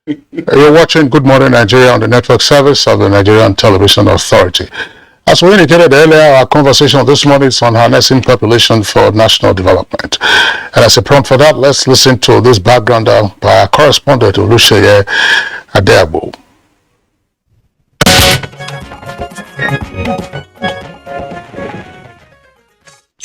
You're watching Good Morning Nigeria on the network service of the Nigerian Television Authority. As we indicated earlier, our conversation this morning is on harnessing population for national development. And as a prompt for that, let's listen to this background by our correspondent, Olusheye Adeabo.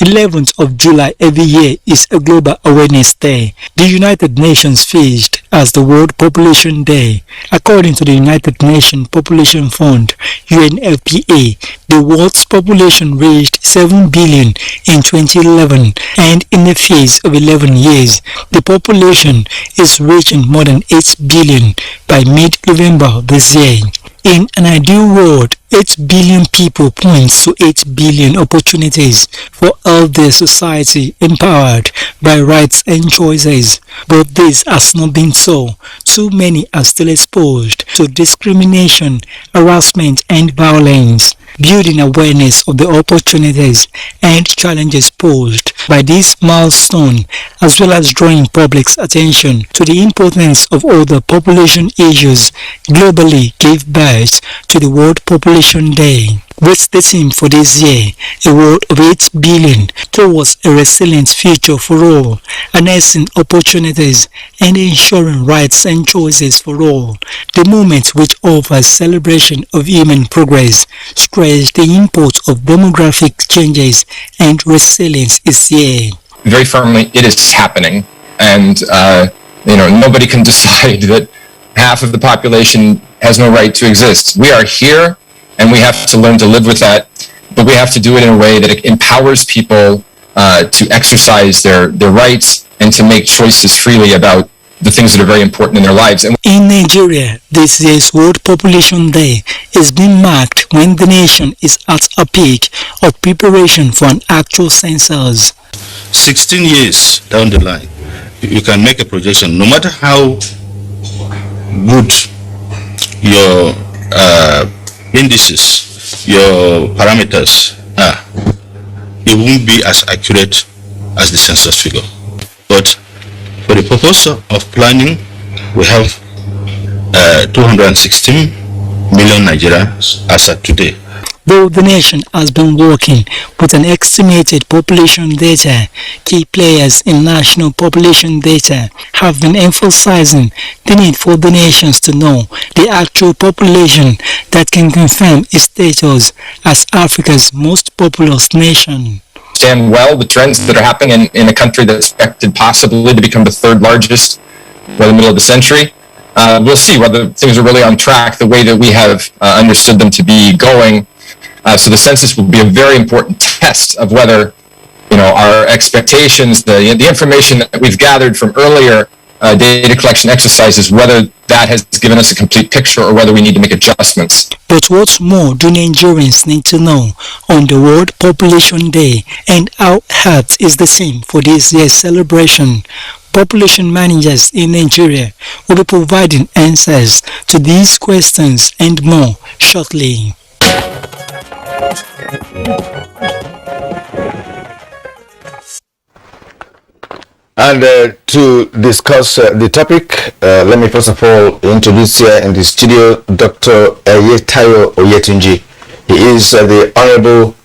11th of July every year is a Global Awareness Day. The United Nations fixed as the World Population Day. According to the United Nations Population Fund, UNFPA, the world's population reached 7 billion in 2011, and in the phase of 11 years, the population is reaching more than 8 billion by mid-November this year. In an ideal world, 8 billion people points to 8 billion opportunities for healthy society empowered by rights and choices. But this has not been so. Too many are still exposed to discrimination, harassment and violence. Building awareness of the opportunities and challenges posed by this milestone, as well as drawing public's attention to the importance of other population issues globally, gave birth to the World Population Day. With the theme for this year, a world of 8 billion towards a resilient future for all, harnessing opportunities and ensuring rights and choices for all. The movement, which offers celebration of human progress, stressed the import of demographic changes and resilience is here. Very firmly, it is happening, and nobody can decide that half of the population has no right to exist. We are here, and we have to learn to live with that, but we have to do it in a way that it empowers people to exercise their rights and to make choices freely about the things that are very important in their lives. In Nigeria, this year's World Population Day is being marked when the nation is at a peak of preparation for an actual census. 16 years down the line, you can make a projection. No matter how good your indices, your parameters are, it won't be as accurate as the census figure. But for the purpose of planning, we have 216 million Nigerians as of today. Though the nation has been working with an estimated population data, key players in national population data have been emphasizing the need for the nations to know the actual population that can confirm its status as Africa's most populous nation. Understand well the trends that are happening in a country that's expected possibly to become the third largest by the middle of the century. We'll see whether things are really on track the way that we have understood them to be going. So the census will be a very important test of whether, our expectations, the information that we've gathered from earlier data collection exercises, whether that has given us a complete picture or whether we need to make adjustments. But what more do Nigerians need to know on the World Population Day, and how apt is the theme for this year's celebration? Population managers in Nigeria will be providing answers to these questions and more shortly. And to discuss the topic, let me first of all introduce here in the studio Dr. Eyetayo Oyetunji. He is the Honorable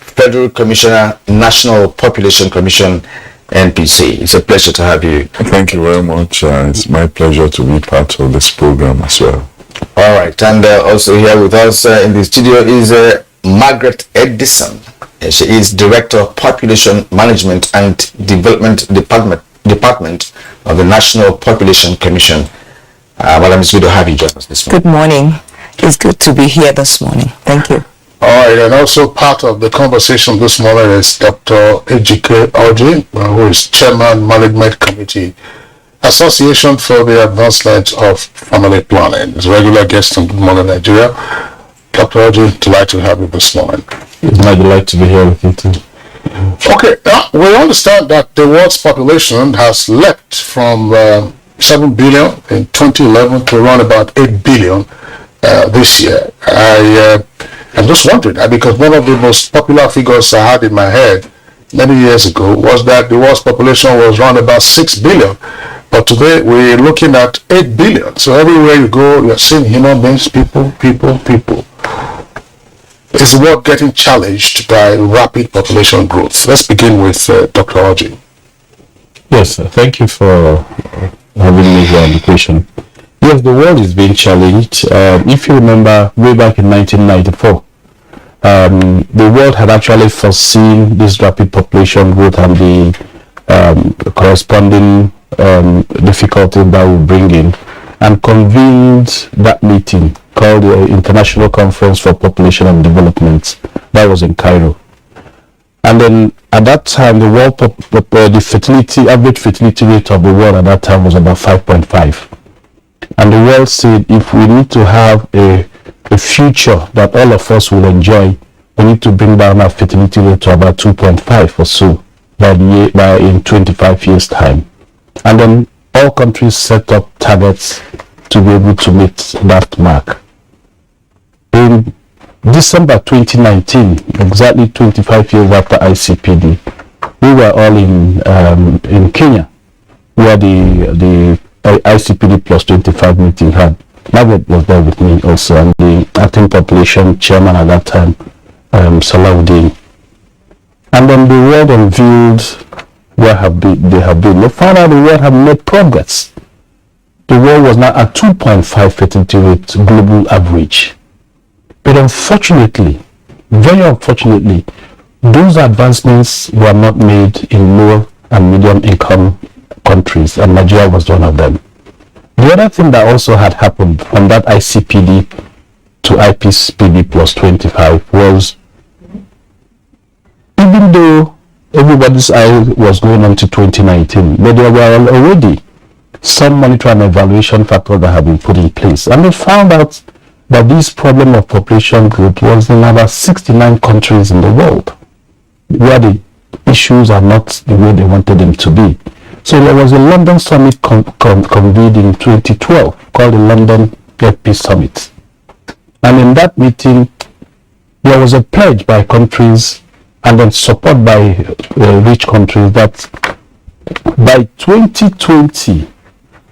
Federal Commissioner, National Population Commission, NPC. It's a pleasure to have you. Thank you very much. It's my pleasure to be part of this program as well. All right, and also here with us in the studio is Margaret Edison. She is Director of Population Management and Development Department of the National Population Commission. Madam, it's good to have you join us this morning. Good morning. It's good to be here this morning. Thank you. All right, and also part of the conversation this morning is Dr. Ejike Oji, who is Chairman, Management Committee, Association for the Advancement of Family Planning. He's a regular guest on Good Morning Nigeria. Dr. Oji, delighted to have you this morning. It's my delight to be here with you too. Okay, now we understand that the world's population has leapt from 7 billion in 2011 to around about 8 billion this year. I'm just wondering, because one of the most popular figures I had in my head many years ago was that the world's population was around about 6 billion But today we're looking at 8 billion. So everywhere you go, you're seeing human beings, people. Is the world getting challenged by rapid population growth? Let's begin with Dr. Orji. Yes, thank you for having me here on the question. Yes, the world is being challenged. If you remember, way back in 1994, the world had actually foreseen this rapid population growth and the corresponding difficulty that would bring in, and convened that meeting called the International Conference for Population and Development. That was in Cairo. And then at that time, the world the average fertility rate of the world at that time was about 5.5. And the world said, if we need to have a future that all of us will enjoy, we need to bring down our fertility rate to about 2.5 or so by in 25 years time. And then all countries set up targets to be able to meet that mark. In December 2019, exactly 25 years after ICPD, we were all in Kenya, where the ICPD plus 25 meeting had. Margaret was there with me also, and the acting population chairman at that time, Salawuddin. And then the world unveiled where they have been. They found out the world have made progress. The world was now at 2.5 fertility rate global average. But unfortunately, very unfortunately, those advancements were not made in low and medium income countries, and Nigeria was one of them. The other thing that also had happened from that ICPD to IPPD plus 25 was, even though everybody's eye was going on to 2019, but there were already some monitoring and evaluation factors that have been put in place, and they found out that this problem of population growth was in about 69 countries in the world, where the issues are not the way they wanted them to be. So there was a London summit convened in 2012 called the London Peace Summit. And in that meeting, there was a pledge by countries and then support by rich countries that by 2020,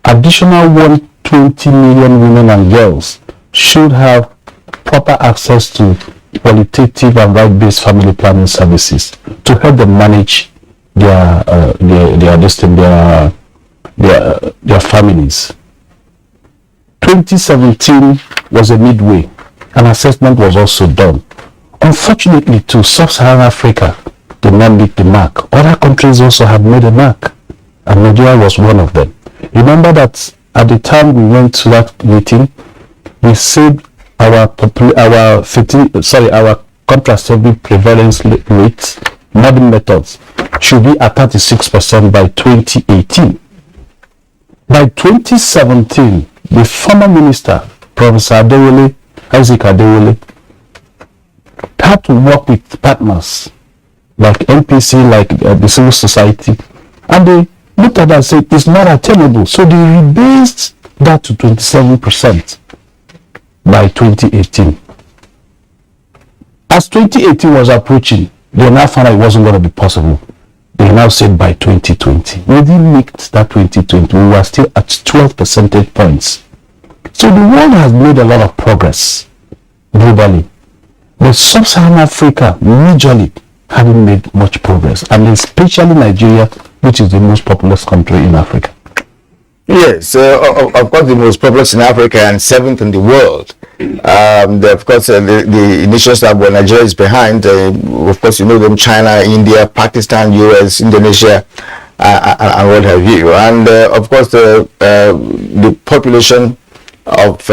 additional 120 million women and girls should have proper access to qualitative and right-based family planning services to help them manage their families. 2017 was a midway. An assessment was also done. Unfortunately, to sub-Saharan Africa did not meet the mark. Other countries also have made a mark, and Nigeria was one of them. Remember that at the time we went to that meeting, we said our contraceptive prevalence rates, modern methods, should be at 36% by 2018. By 2017, the former minister, Professor Isaac Adewale, had to work with partners like NPC, like the civil society, and they looked at that and said it's not attainable. So they rebased that to 27% by 2018. As 2018 was approaching, they now found out it wasn't going to be possible. They now said by 2020. We didn't meet that 2020. We were still at 12 percentage points. So the world has made a lot of progress globally. But sub-Saharan Africa majorly haven't made much progress, and especially Nigeria, which is the most populous country in Africa. Yes, of course, the most populous in Africa and 7th in the world. Of course, the nations that were Nigeria is behind. Of course, you know them: China, India, Pakistan, US, Indonesia, and what have you. And of course, the population of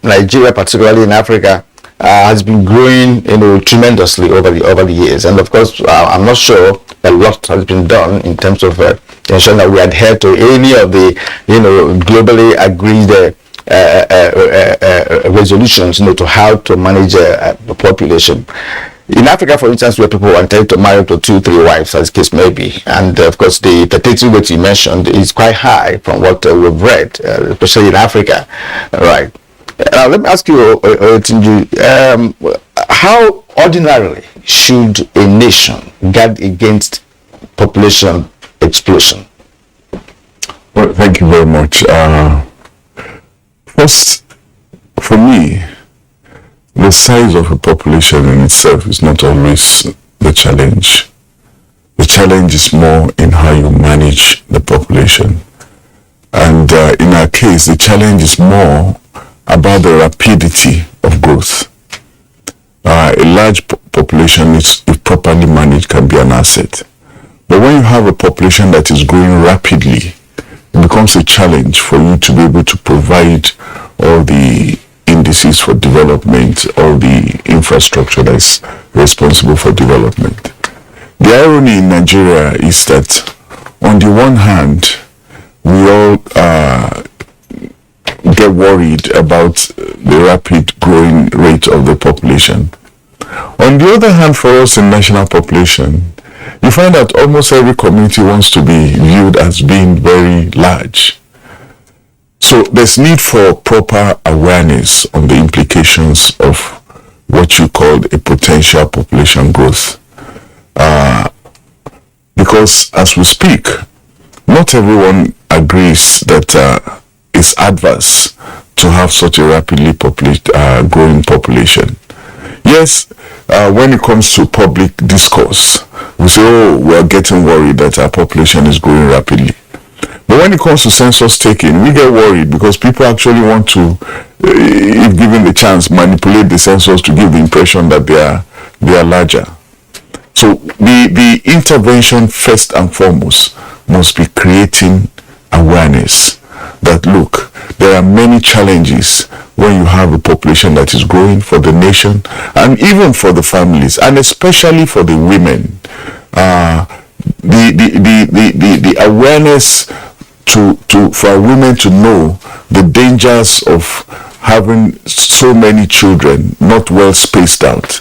Nigeria, particularly in Africa, has been growing, tremendously over the years. And of course, I'm not sure a lot has been done in terms of ensuring that we adhere to any of the, globally agreed resolutions, to how to manage the population. In Africa, for instance, where people are entitled to marry to 2-3 wives, as the case may be, and of course, the fertility rate you mentioned is quite high from what we've read, especially in Africa, right? Let me ask you, Tinju, how ordinarily should a nation guard against population explosion? Well, thank you very much. First, for me, the size of a population in itself is not always the challenge. The challenge is more in how you manage the population. And in our case, the challenge is more about the rapidity of growth. A large population, if properly managed, can be an asset. But when you have a population that is growing rapidly, it becomes a challenge for you to be able to provide all the indices for development, all the infrastructure that is responsible for development. The irony in Nigeria is that on the one hand, we all get worried about the rapid growing rate of the population. On the other hand, for us in national population, you find that almost every community wants to be viewed as being very large. So there's need for proper awareness on the implications of what you call a potential population growth. Because as we speak, not everyone agrees that it's adverse to have such a rapidly growing population. Yes, when it comes to public discourse, we say, oh, we're getting worried that our population is growing rapidly. But when it comes to census taking, we get worried because people actually want to, if given the chance, manipulate the census to give the impression that they are larger. So the intervention first and foremost must be creating awareness that, look, there are many challenges when you have a population that is growing for the nation and even for the families, and especially for the women. The awareness for women to know the dangers of having so many children not well spaced out,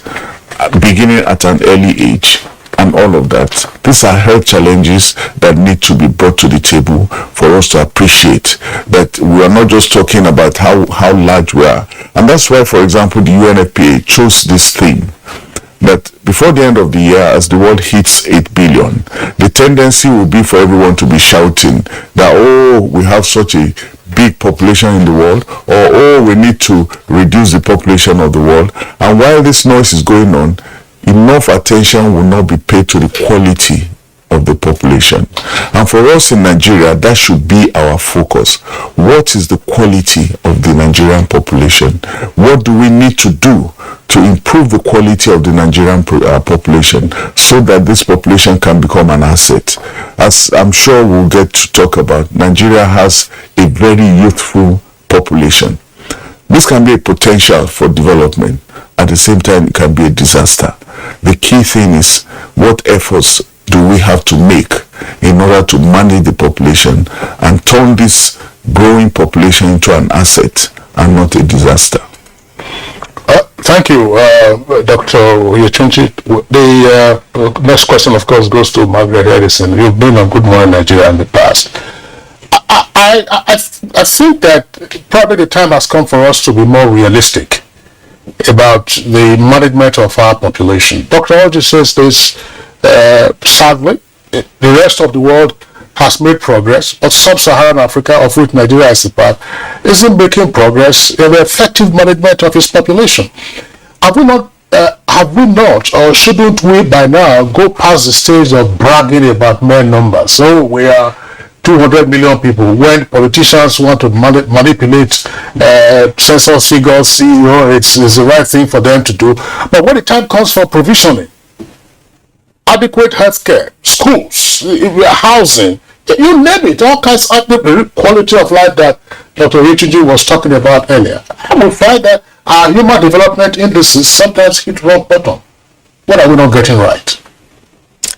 beginning at an early age, and all of that. These are health challenges that need to be brought to the table for us to appreciate that we are not just talking about how large we are. And that's why, for example, the UNFPA chose this theme, that before the end of the year, as the world hits 8 billion, the tendency will be for everyone to be shouting that, oh, we have such a big population in the world, or oh, we need to reduce the population of the world. And while this noise is going on, enough attention will not be paid to the quality of the population. And for us in Nigeria, that should be our focus. What is the quality of the Nigerian population? What do we need to do to improve the quality of the Nigerian population so that this population can become an asset? As I'm sure we'll get to talk about, Nigeria has a very youthful population. This can be a potential for development. At the same time, it can be a disaster. The key thing is, what efforts do we have to make in order to manage the population and turn this growing population into an asset and not a disaster? Thank you, Dr. Oyetunji. The next question, of course, goes to Margaret Edison. You've been on Good Morning Nigeria in the past. I think that probably the time has come for us to be more realistic about the management of our population. Dr. Oji says this, sadly, the rest of the world has made progress, but sub-Saharan Africa, of which Nigeria is a part, isn't making progress in the effective management of its population. Have we not, or shouldn't we by now go past the stage of bragging about mere numbers? So we are 200 million people. When politicians want to manipulate census figures, CEO, it's the right thing for them to do. But when the time comes for provisioning, adequate healthcare, schools, housing, you name it, all kinds of quality of life that Dr. Oyetunji was talking about earlier, I will find that our human development indices sometimes hit rock bottom. What are we not getting right?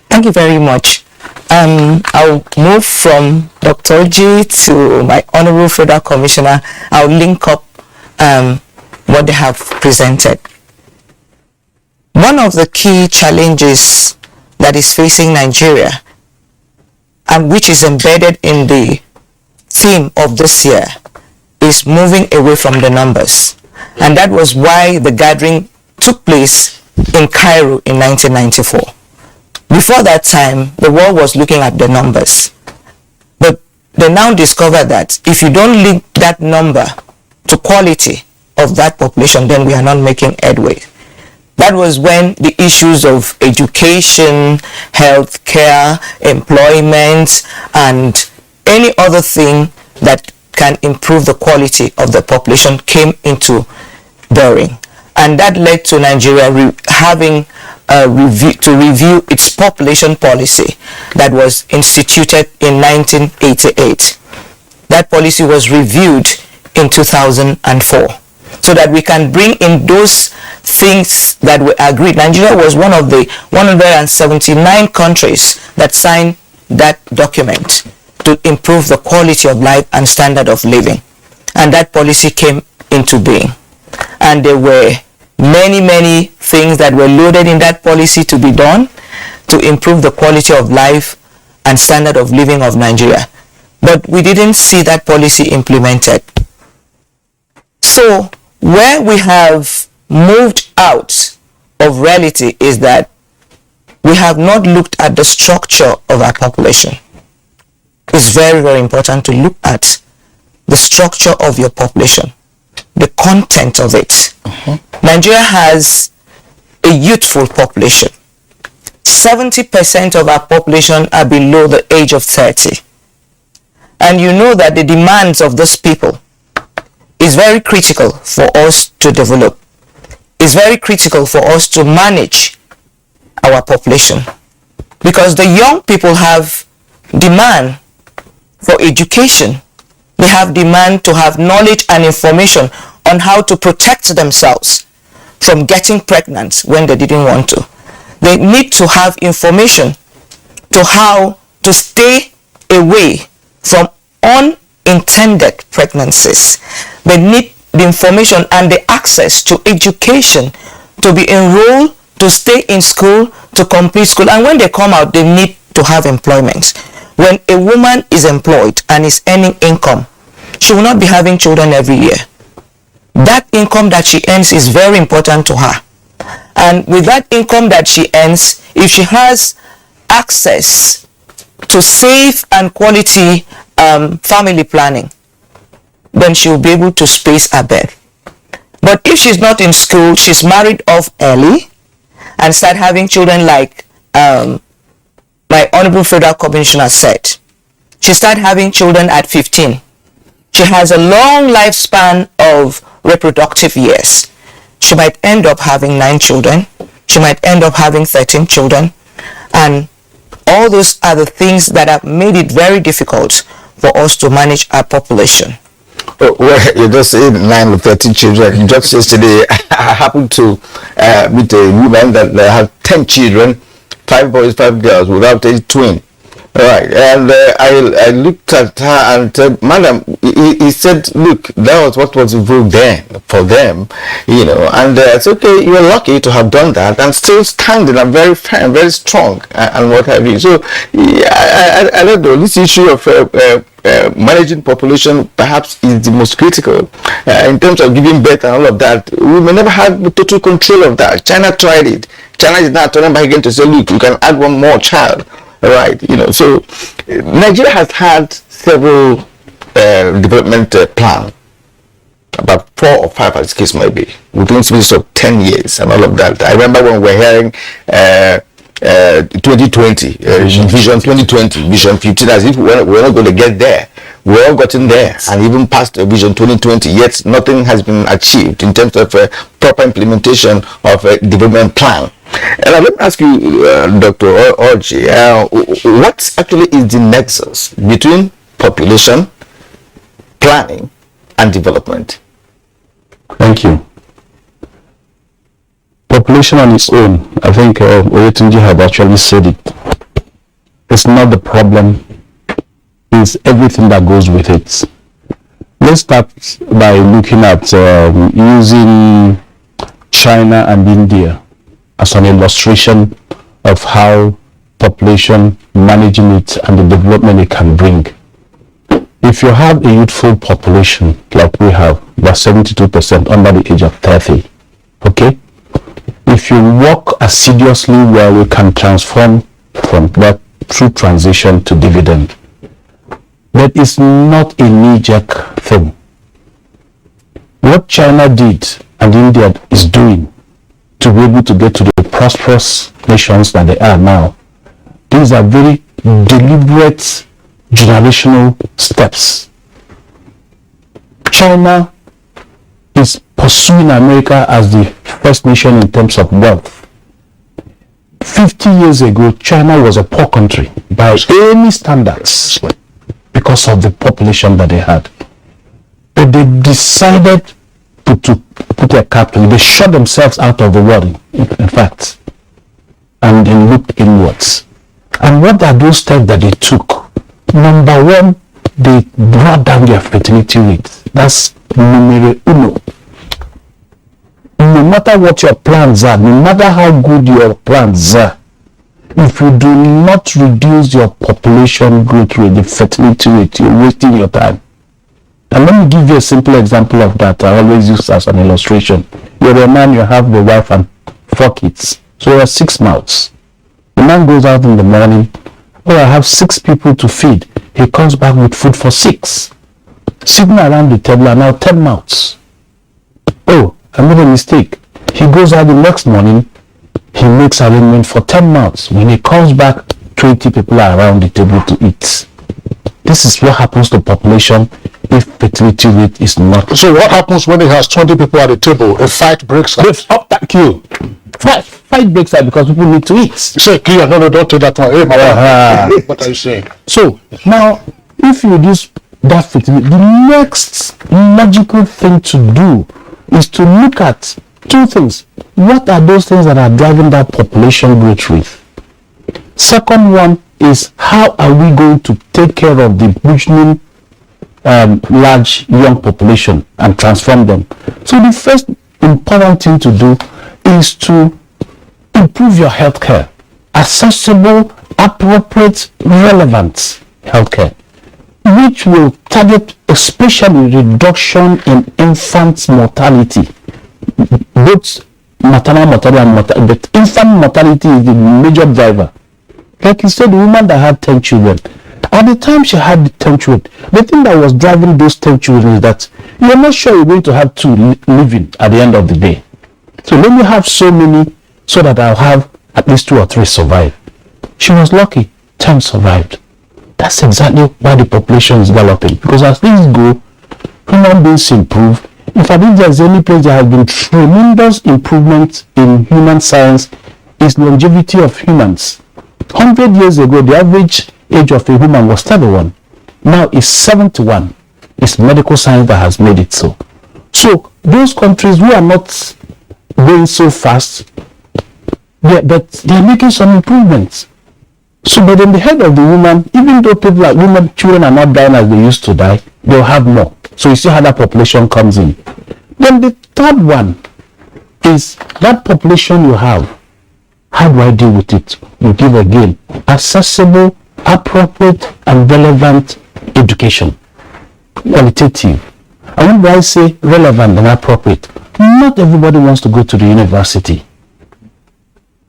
Thank you very much. I'll move from Dr. G to my Honorable Federal Commissioner. I'll link up what they have presented. One of the key challenges that is facing Nigeria, and which is embedded in the theme of this year, is moving away from the numbers. And that was why the gathering took place in Cairo in 1994. Before that time, the world was looking at the numbers. But they now discover that if you don't link that number to quality of that population, then we are not making headway. That was when the issues of education, healthcare, employment, and any other thing that can improve the quality of the population came into bearing. And that led to Nigeria having to review its population policy that was instituted in 1988. That policy was reviewed in 2004 so that we can bring in those things that were agreed. Nigeria was one of the 179 countries that signed that document to improve the quality of life and standard of living. And that policy came into being. And there were many things that were loaded in that policy to be done to improve the quality of life and standard of living of Nigeria. But we didn't see that policy implemented. So where we have moved out of reality is that we have not looked at the structure of our population. It's very important to look at the structure of your population, the content of it. Nigeria has a youthful population. 70% of our population are below the age of 30. And you know that the demands of those people is very critical for us to develop. It's very critical for us to manage our population. Because the young people have demand for education. They have demand to have knowledge and information on how to protect themselves from getting pregnant when they didn't want to. They need to have information to how to stay away from unintended pregnancies. They need the information and the access to education, to be enrolled, to stay in school, to complete school. And when they come out, they need to have employment. When a woman is employed and is earning income, she will not be having children every year. That income that she earns is very important to her. And with that income that she earns, if she has access to safe and quality family planning, then she will be able to space her bed. But if she's not in school, she's married off early and start having children like my Honorable Federal Commissioner said. She started having children at 15. She has a long lifespan of reproductive years. She might end up having 9 children. She might end up having 13 children. And all those are the things that have made it very difficult for us to manage our population. Well, you just said 9 or 13 children. Just yesterday, I happened to meet a woman that had 10 children, 5 boys, 5 girls, without a twin. Right, and I looked at her and said, Madam, he said, look, that was what was involved then for them, you know, and it's okay, you're lucky to have done that and still standing and very firm, very strong, and what have you. So, yeah, I don't know, this issue of managing population perhaps is the most critical in terms of giving birth and all of that. We may never have total control of that. China tried it. China is now turning back again to say, look, you can add one more child. Right, you know, so Nigeria has had several development plans, about 4 or 5 as the case might be, within the space of 10 years and all of that. I remember when we were hearing 2020, Vision 2020, Vision 15, as if we're not going to get there. We're all gotten there and even past Vision 2020, yet nothing has been achieved in terms of proper implementation of a development plan. And let me ask you, Dr. Orji, what actually is the nexus between population, planning, and development? Thank you. Population on its own, I think Oyetunji had actually said it. It's not the problem, it's everything that goes with it. Let's start by looking at using China and India as an illustration of how population, managing it, and the development it can bring. If you have a youthful population like we have, about 72% under the age of 30, okay? If you work assiduously well, we can transform from that through transition to dividend. but it's not a knee-jerk thing. What China did and India is doing to be able to get to the prosperous nations that they are now, these are very deliberate generational steps. China is pursuing America as the first nation in terms of wealth. 50 years ago, China was a poor country by any standards because of the population that they had. But they decided to put their capital, they shut themselves out of the world, in fact, and then looked inwards. And what are those steps that they took? Number one, they brought down their fertility rate. That's numero uno. No matter what your plans are, no matter how good your plans are, if you do not reduce your population growth rate, the fertility rate, you're wasting your time. And let me give you a simple example of that. I always use as an illustration. You're a man, you have the wife and 4 kids. So you have 6 mouths. The man goes out in the morning, oh, I have 6 people to feed. He comes back with food for 6. Sitting around the table are now 10 mouths. Oh, I made a mistake. He goes out the next morning, he makes arrangement for 10 mouths. When he comes back, 20 people are around the table to eat. This is what happens to population if fertility rate is not. So what happens when he has 20 people at the table? A fight breaks out. Thank you. Fight breaks out because people need to eat. Say, clear. No, don't take that one. Hey, what are you saying? So now, if you reduce that fertility, the next logical thing to do is to look at 2 things. What are those things that are driving that population growth rate? Second one is, how are we going to take care of the burgeoning large young population and transform them? So the first important thing to do is to improve your healthcare. Accessible, appropriate, relevant healthcare, which will target especially reduction in infant mortality, both maternal mortality and mortality, but infant mortality is the major driver. Like you said, the woman that had 10 children, at the time she had the 10 children, the thing that was driving those 10 children is that you're not sure you're going to have 2 living at the end of the day. So let me have so many so that I'll have at least 2 or 3 survive. She was lucky, 10 survived. That's exactly why the population is galloping. Because as things go, human beings improve. In fact, if there's any place there has been tremendous improvement in human science, is longevity of humans. 100 years ago, the average age of a human was 31. Now it's 71. It's medical science that has made it so. So those countries who are not going so fast, but they're making some improvements. So, but in the head of the woman, even though people like children are not dying as they used to die, they'll have more. So you see how that population comes in. Then the third one is that population you have. How do I deal with it? You give again accessible, appropriate, and relevant education. Qualitative. And when I say relevant and appropriate, not everybody wants to go to the university.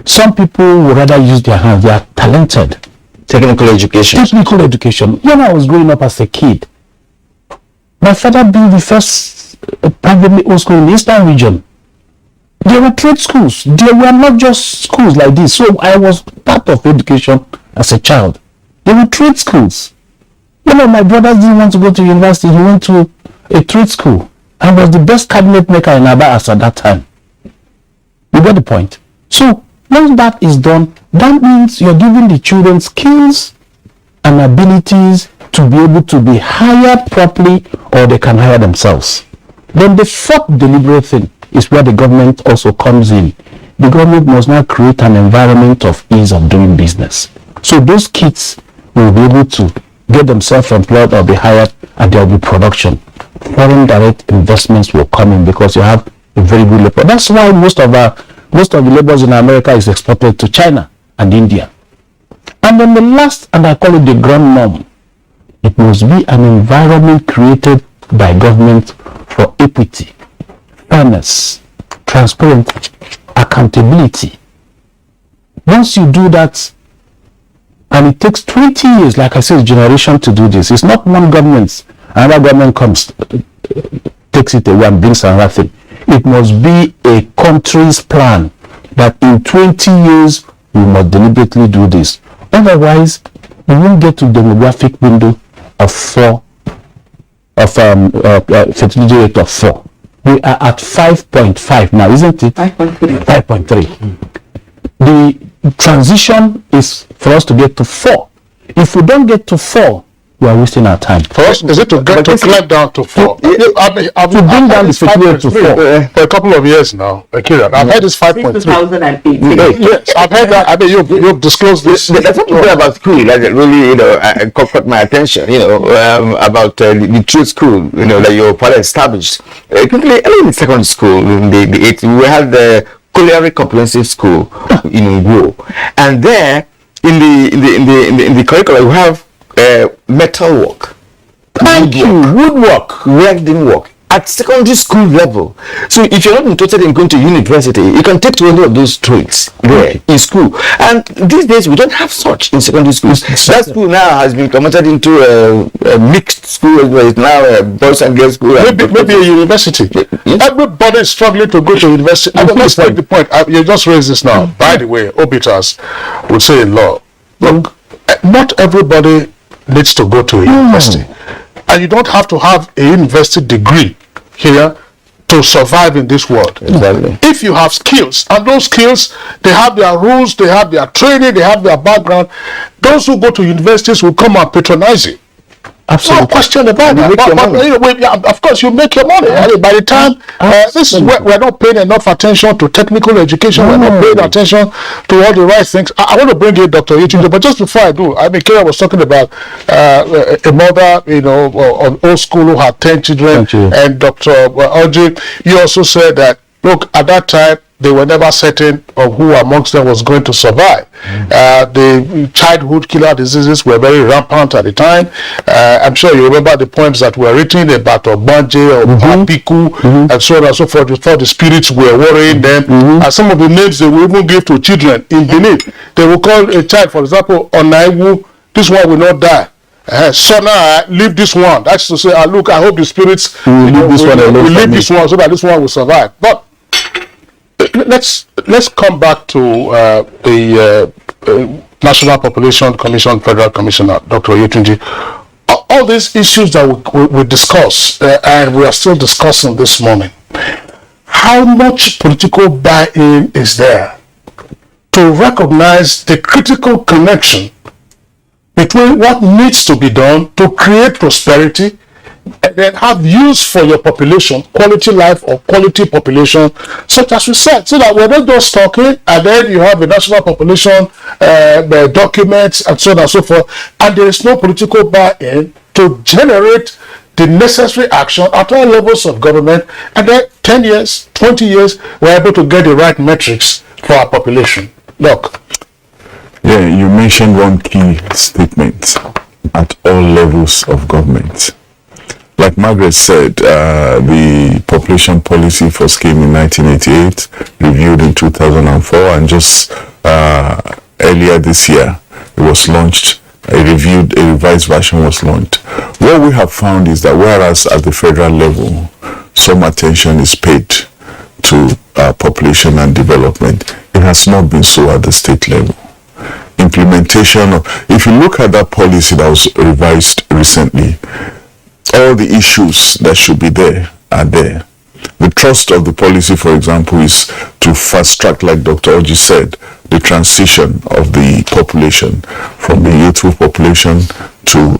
Some people would rather use their hands. They are talented. Technical education. Technical education. When I was growing up as a kid, my father built the first privately owned school in the Eastern region. There were trade schools. There were not just schools like this. So I was part of education as a child. There were trade schools. You know, my brothers didn't want to go to university. He went to a trade school and was the best cabinet maker in Abuja at that time. You get the point? So once that is done, that means you're giving the children skills and abilities to be able to be hired properly, or they can hire themselves. Then the fourth deliberate thing is where the government also comes in. The government must now create an environment of ease of doing business. So those kids will be able to get themselves employed or be hired, and there will be production. Foreign direct investments will come in because you have a very good labor. That's why most of the labors in America is exported to China and India. And then the last, and I call it the grand norm, it must be an environment created by government for equity, fairness, transparency, accountability. Once you do that, And it takes 20 years, like I said, generation to do this. It's not one government. Another government comes, takes it away and brings another thing. It must be a country's plan that in 20 years, we must deliberately do this. Otherwise, we won't get to the demographic window of 4, fertility rate of 4. We are at 5.5 now, isn't it? 5.3. 5.3. The transition is for us to get to 4. If we don't get to 4, we are wasting our time. For us, is it to get to climb down to 4? I've bring down the fertility to 4 for a couple of years now. I've heard this 5.3. 2008. Yes, I've heard that. I mean, you've disclosed this. There's something about school that really, caught my attention. About the trade school, that your father established. Quickly, in secondary school in the 80s, we had the Colliery Comprehensive School in Ugo, and there in the curriculum we have metal work, woodwork, welding work at secondary school level. So if you're not interested in going to university, you can take to any of those trades there in school. And these days we don't have such in secondary schools. That school now has been converted into a mixed school where it's now a boys and girls school. Maybe a university. Everybody is struggling to go to university. I let's make the point. You just raised this now. By the way, obitas would say in law, look, not everybody needs to go to a university. And you don't have to have a university degree here to survive in this world. Exactly. If you have skills, and those skills, they have their rules, they have their training, they have their background, those who go to universities will come and patronize you. Absolutely. No question about that. Of course, you make your money. I mean, by the time this is where we're not paying enough attention to technical education, we're not paying attention to all the right things. I want to bring in Dr. Yetunde, but just before I do, I mean, Kira was talking about a mother, of old school who had 10 children, and Dr. Oji, you also said that, look, at that time, they were never certain of who amongst them was going to survive. The childhood killer diseases were very rampant at the time. I'm sure you remember the poems that were written about Obanje or Papiku and so on and so forth, before the spirits were worrying them. And some of the names they will even give to children in Benin. They will call a child, for example, Onaiwu, this one will not die. Sona, leave this one. That's to say, look, I hope the spirits will leave this one so that this one will survive. But let's come back to the National Population Commission, Federal Commissioner, Dr. Yetunde. All these issues that we discuss, and we are still discussing this morning, how much political buy-in is there to recognize the critical connection between what needs to be done to create prosperity and then have use for your population, quality life or quality population, such as we said, so that we're not just talking and then you have a national population documents and so on and so forth, and there is no political buy-in to generate the necessary action at all levels of government, and then 10 years, 20 years, we're able to get the right metrics for our population. Look. Yeah, you mentioned one key statement: at all levels of government. Like Margaret said, the population policy first came in 1988, reviewed in 2004, and just earlier this year it was launched. A revised version was launched. What we have found is that whereas at the federal level some attention is paid to population and development, it has not been so at the state level. Implementation of, if you look at that policy that was revised recently, all the issues that should be there are there. The thrust of the policy, for example, is to fast track, like Dr. Oji said, the transition of the population from the youthful population to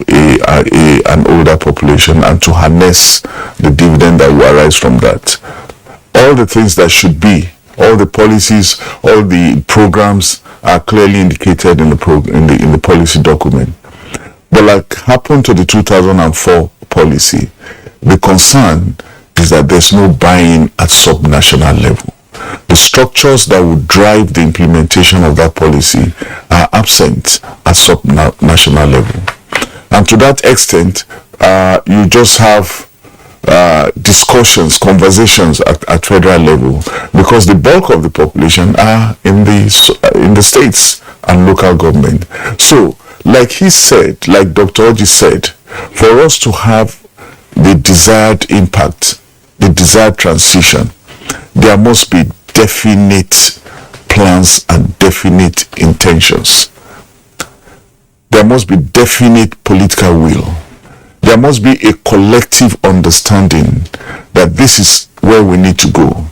an older population, and to harness the dividend that will arise from that. All the things that should be, all the policies, all the programs are clearly indicated in the policy document. But like happened to the 2004 policy, the concern is that there's no buy-in at subnational level. The structures that would drive the implementation of that policy are absent at subnational level. And to that extent, you just have discussions, conversations at federal level, because the bulk of the population are in the states and local government. So like he said, like Dr. Oji said, for us to have the desired impact, the desired transition, there must be definite plans and definite intentions. There must be definite political will. There must be a collective understanding that this is where we need to go.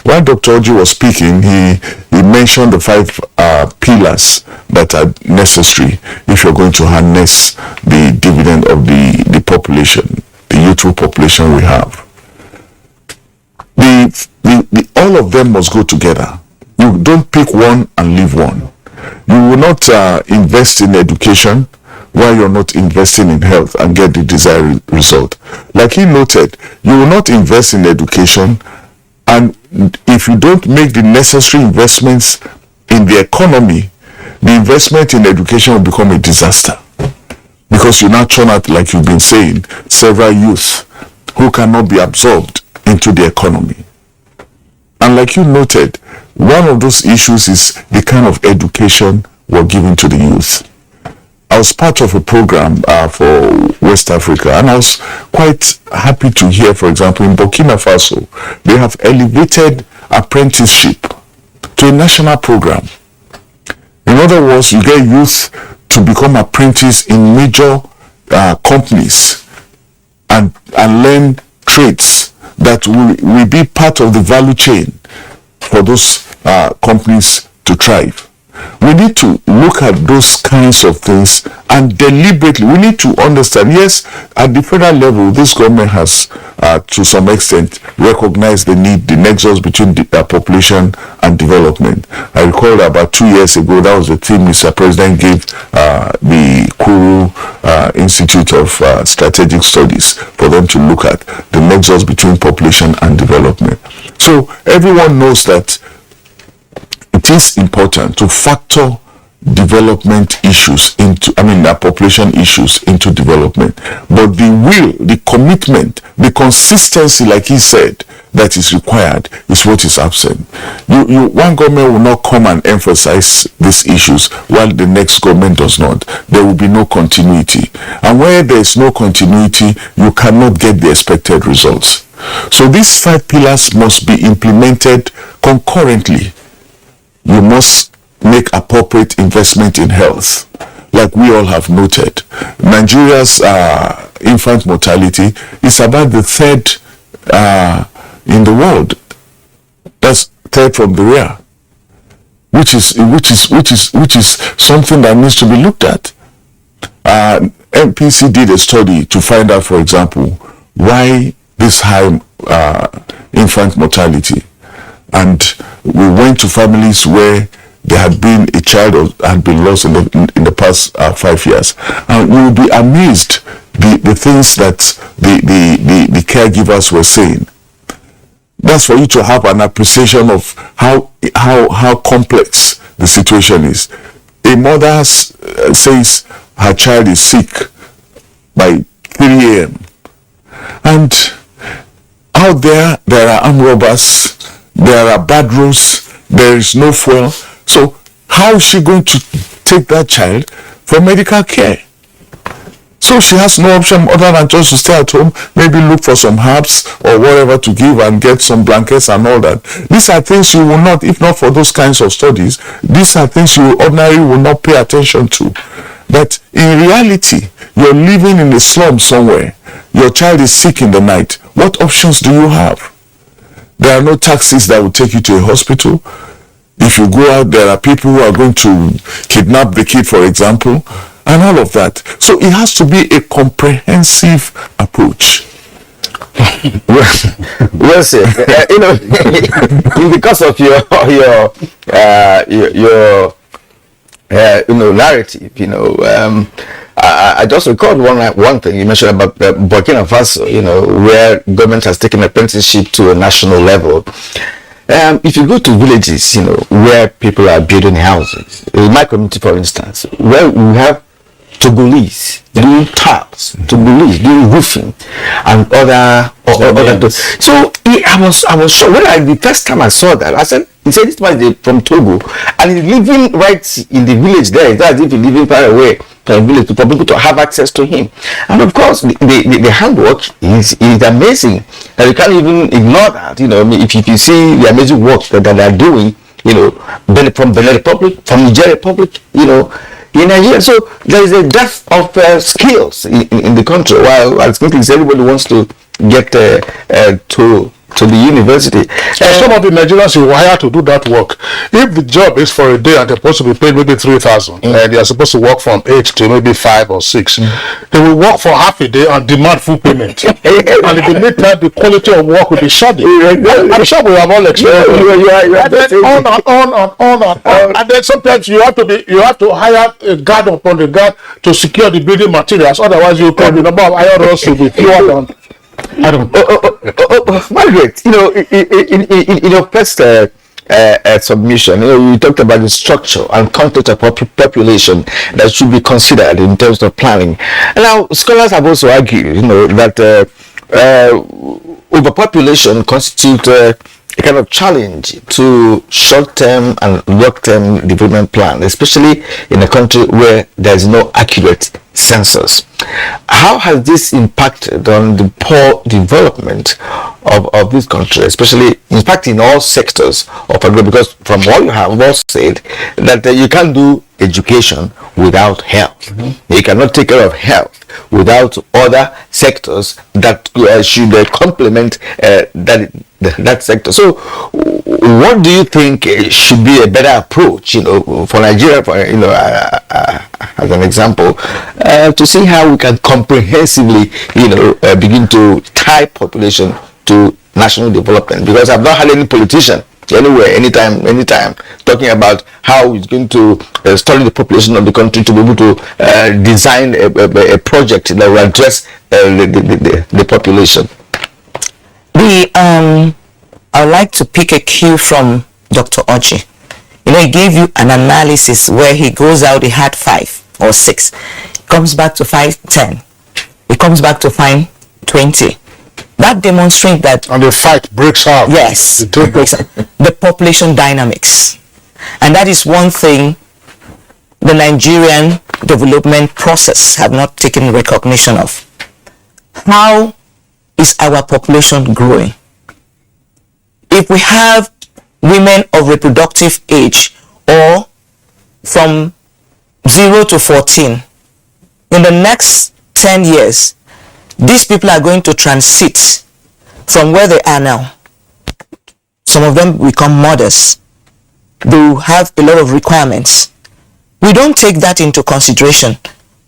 While Dr. Oji was speaking, he mentioned the 5 pillars that are necessary if you're going to harness the dividend of the population, the youthful population we have. All of them must go together. You don't pick one and leave one. You will not invest in education while you're not investing in health and get the desired result. Like he noted, you will not invest in education, and if you don't make the necessary investments in the economy, the investment in education will become a disaster. Because you now churn out, like you've been saying, several youth who cannot be absorbed into the economy. And like you noted, one of those issues is the kind of education we're giving to the youth. I was part of a program for West Africa, and I was quite happy to hear, for example, in Burkina Faso, they have elevated apprenticeship to a national program. In other words, you get youth to become apprentices in major companies and learn trades that will be part of the value chain for those companies to thrive. We need to look at those kinds of things and deliberately, we need to understand, yes, at the federal level, this government has, to some extent, recognized the need, the nexus between the population and development. I recall about 2 years ago, that was the theme Mr. President gave the Kuru Institute of Strategic Studies for them to look at the nexus between population and development. So everyone knows that it is important to factor development issues into, population issues into development. But the will, the commitment, the consistency, like he said, that is required is what is absent. One government will not come and emphasize these issues while the next government does not. There will be no continuity. And where there is no continuity, you cannot get the expected results. So these 5 pillars must be implemented concurrently. You must make appropriate investment in health. Like we all have noted, Nigeria's infant mortality is about the 3rd in the world. That's 3rd from the rear, which is something that needs to be looked at. MPC did a study to find out, for example, why this high infant mortality. And we went to families where there had been a child or had been lost in the past 5 years. And you will be amazed the things that the caregivers were saying. That's for you to have an appreciation of how complex the situation is. A mother says her child is sick by 3 a.m. And out there are armed robbers, there are bad roads, there is no fuel. So how is she going to take that child for medical care? So she has no option other than just to stay at home, maybe look for some herbs or whatever to give and get some blankets and all that. These are things you will not, if not for those kinds of studies, these are things you ordinarily will not pay attention to. But in reality, you're living in a slum somewhere. Your child is sick in the night. What options do you have? There are no taxis that will take you to a hospital. If you go out, there are people who are going to kidnap the kid, for example, and all of that. So it has to be a comprehensive approach. Well said. Because of your narrative, I just recalled one thing you mentioned about Burkina Faso, where government has taken apprenticeship to a national level. If you go to villages, where people are building houses, in my community, for instance, where we have Togolese doing tiles, Togolese doing roofing, and other. So I was sure when the first time I saw that, I said, he said this man is from Togo, and he's living right in the village there. It's as if he's living far away. village for people to have access to him. And of course, the handwork is amazing. And you can't even ignore that. You know, I mean, if you see the amazing work that they are doing, you know, from Benin Republic, from Nigeria Republic, you know, in Nigeria. So there is a depth of skills in the country. While everybody wants to get to the university. Some of the Nigerians you hire to do that work, if the job is for a day and they're supposed to be paid maybe 3,000 and they are supposed to work from 8 to maybe 5 or 6, they will work for half a day and demand full payment. And in the meantime, the quality of work will be shoddy. I'm sure we have all experienced on and on. And then sometimes you have to hire a guard upon the guard to secure the building materials. Otherwise, you the number of iron rods will be fewer than. I don't know. Margaret, you know, in your first submission, you know, you talked about the structure and content of population that should be considered in terms of planning. And now, scholars have also argued, you know, that overpopulation constitutes a kind of challenge to short-term and long-term development plan, especially in a country where there is no accurate census. How has this impacted on the poor development of this country, especially in fact in all sectors of agriculture? Because from what you have all said, that you can't do education without health. You cannot take care of health without other sectors that should complement that sector. So what do you think should be a better approach, you know, for Nigeria, you know, as an example, to see how we can comprehensively, you know, begin to tie population to national development? Because I've not had any politician anywhere, anytime talking about how he's going to study the population of the country to be able to design a project that will address the population. I would like to pick a cue from Dr. Oji. You know, he gave you an analysis where he goes out, he had 5 or 6, comes back to 5, 10, it comes back to 5, 20. That demonstrates that, and the fight breaks out. Yes, it breaks out. The population dynamics, and that is one thing the Nigerian development process have not taken recognition of. How is our population growing? If we have women of reproductive age, or from 0 to 14, in the next 10 years, these people are going to transit from where they are now. Some of them become mothers. They will have a lot of requirements. We don't take that into consideration.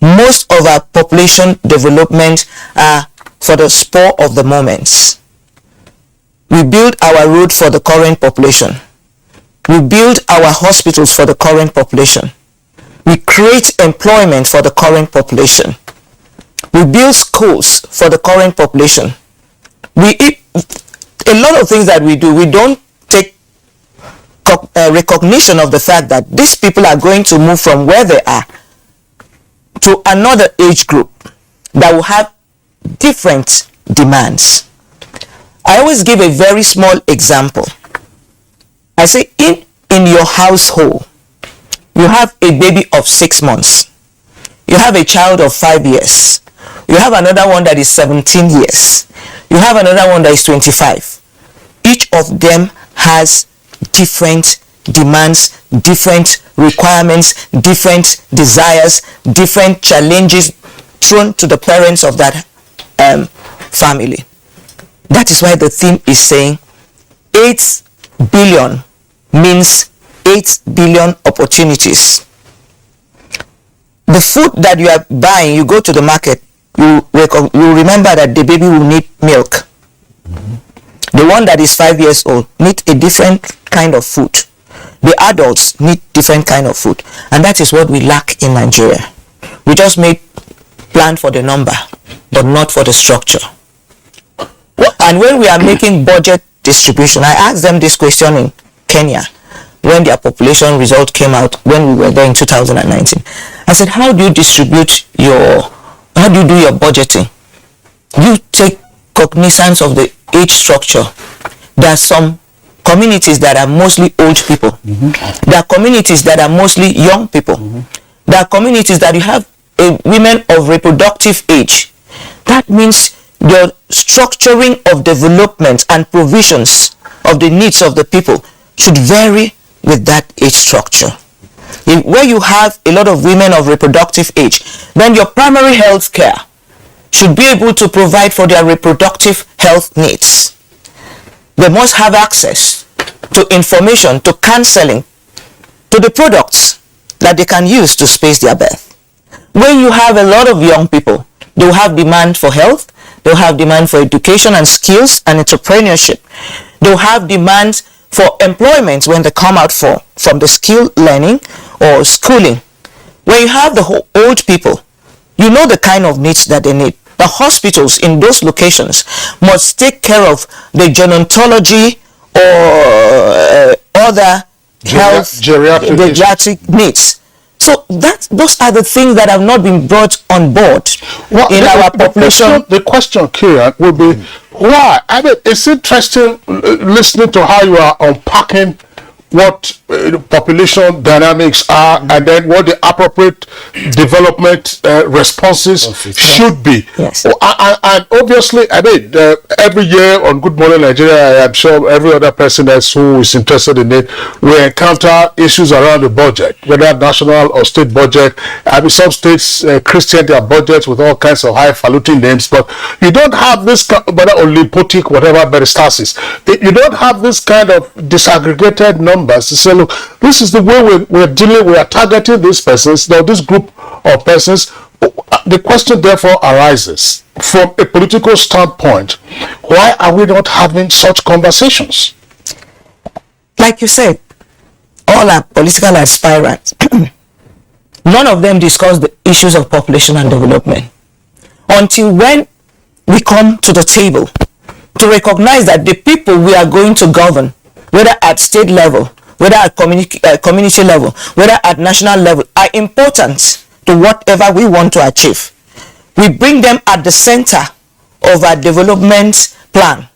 Most of our population development are for the spur of the moments. We build our road for the current population. We build our hospitals for the current population. We create employment for the current population. We build schools for the current population. A lot of things that we do, we don't take recognition of the fact that these people are going to move from where they are to another age group that will have different demands. I always give a very small example. I say, in your household, you have a baby of 6 months. You have a child of 5 years. You have another one that is 17 years. You have another one that is 25. Each of them has different demands, different requirements, different desires, different challenges thrown to the parents of that family. That is why the theme is saying 8 billion means 8 billion opportunities. The food that you are buying, you go to the market, you remember that the baby will need milk. The one that is 5 years old needs a different kind of food. The adults need different kind of food. And that is what we lack in Nigeria. We just made plan for the number, but not for the structure. And when we are making budget distribution, I asked them this question in Kenya when their population result came out when we were there in 2019. I said, how do you do your budgeting? You take cognizance of the age structure. There are some communities that are mostly old people. There are communities that are mostly young people. There are communities that you have women of reproductive age, that means your structuring of development and provisions of the needs of the people should vary with that age structure. Where you have a lot of women of reproductive age, then your primary health care should be able to provide for their reproductive health needs. They must have access to information, to counseling, to the products that they can use to space their birth. When you have a lot of young people, they will have demand for health, they will have demand for education and skills and entrepreneurship. They will have demand for employment when they come out from the skill learning or schooling. When you have the old people, you know the kind of needs that they need. The hospitals in those locations must take care of the gerontology or other geriatric needs. So those are the things that have not been brought on board in our population. The question, Kieran, would be why? I mean, it's interesting listening to how you are unpacking what population dynamics are, and then what the appropriate development responses should be. Yes. And obviously, I mean, every year on Good Morning Nigeria, I'm sure every other person else who is interested in it, we encounter issues around the budget, whether national or state budget. I mean, some states christen their budgets with all kinds of highfalutin names, but you don't have this, whether Olympic, whatever metastasis, you don't have this kind of disaggregated numbers to say, look, this is the way we're dealing, we are targeting these persons, now this group of persons. The question therefore arises, from a political standpoint, why are we not having such conversations? Like you said, all our political aspirants, none of them discuss the issues of population and development until when we come to the table to recognize that the people we are going to govern, whether at state level, whether at community level, whether at national level, are important to whatever we want to achieve. We bring them at the center of our development plan.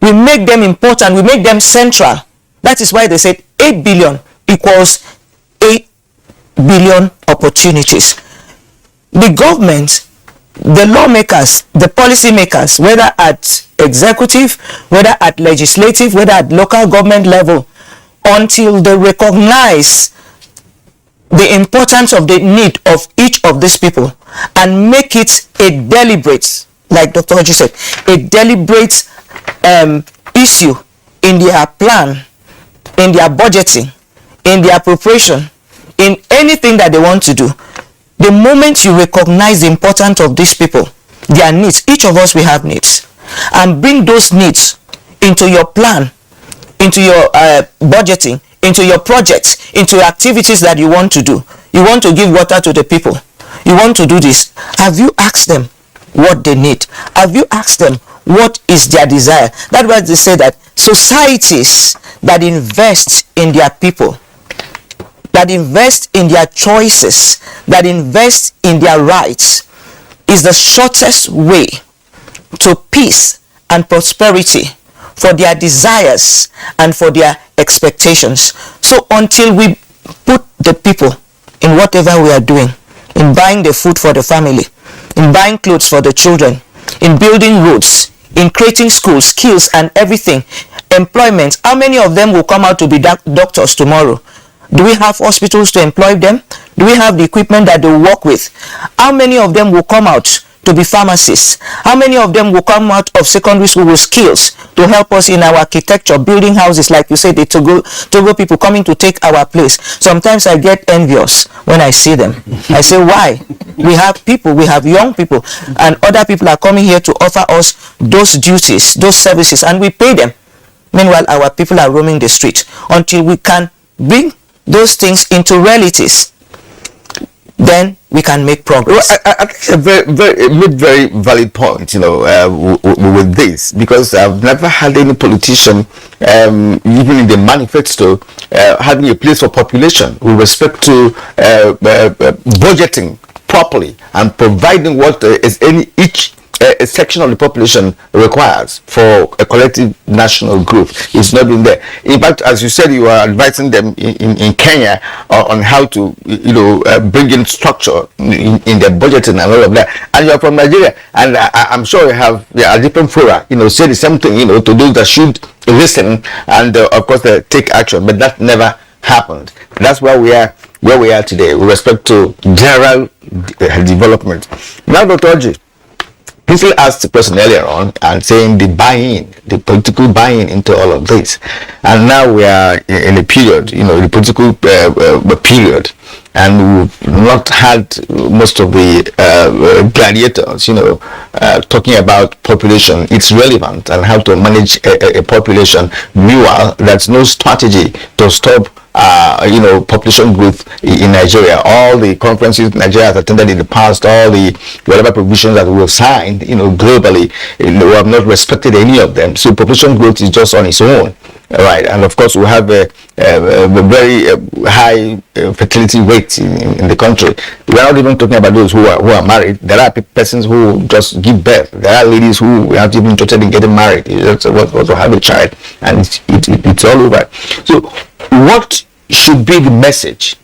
We make them important, we make them central. That is why they said 8 billion equals 8 billion opportunities. The government, the lawmakers, the policy makers, whether at executive, whether at legislative, whether at local government level, until they recognize the importance of the need of each of these people and make it a deliberate, like Dr. Oji said, a deliberate issue in their plan, in their budgeting, in their appropriation, in anything that they want to do. The moment you recognize the importance of these people, their needs, each of us we have needs, and bring those needs into your plan, into your budgeting, into your projects, into your activities that you want to do. You want to give water to the people. You want to do this. Have you asked them what they need? Have you asked them what is their desire? That's why they say that societies that invest in their people, that invest in their choices, that invest in their rights, is the shortest way to peace and prosperity for their desires and for their expectations. So until we put the people in whatever we are doing, in buying the food for the family, in buying clothes for the children, in building roads, in creating schools, skills and everything, employment, how many of them will come out to be doctors tomorrow? Do we have hospitals to employ them? Do we have the equipment that they work with? How many of them will come out to be pharmacists? How many of them will come out of secondary school with skills to help us in our architecture, building houses, like you said, the Togo people coming to take our place? Sometimes I get envious when I see them. I say, why? We have people, we have young people, and other people are coming here to offer us those duties, those services, and we pay them. Meanwhile, our people are roaming the street. Until we can bring those things into realities, then we can make progress. Well, I think a very valid point, with this, because I've never had any politician, even in the manifesto, having a place for population with respect to budgeting properly and providing what is each a section of the population requires for a collective national growth is not in there. In fact, as you said, you are advising them in Kenya on how to, bring in structure in their budgeting and all of that. And you are from Nigeria, and I'm sure you have a different fora, say the same thing, to those that should listen and of course take action. But that never happened. That's where we are today with respect to general development. Now, Dr. Oji, people asked the question earlier on and saying the political buy-in into all of this, and now we are in a period, the political period, and we've not had most of the gladiators, talking about population, its relevant, and how to manage a population. Meanwhile, there's no strategy to stop population growth in Nigeria. All the conferences Nigeria has attended in the past, all the whatever provisions that we have signed, globally, we have not respected any of them. So population growth is just on its own, right? And of course, we have a very high fertility rate in the country. We are not even talking about those who are married. There are persons who just give birth. There are ladies who are not even interested in getting married. They just want to have a child, and it's all over. So what should be the message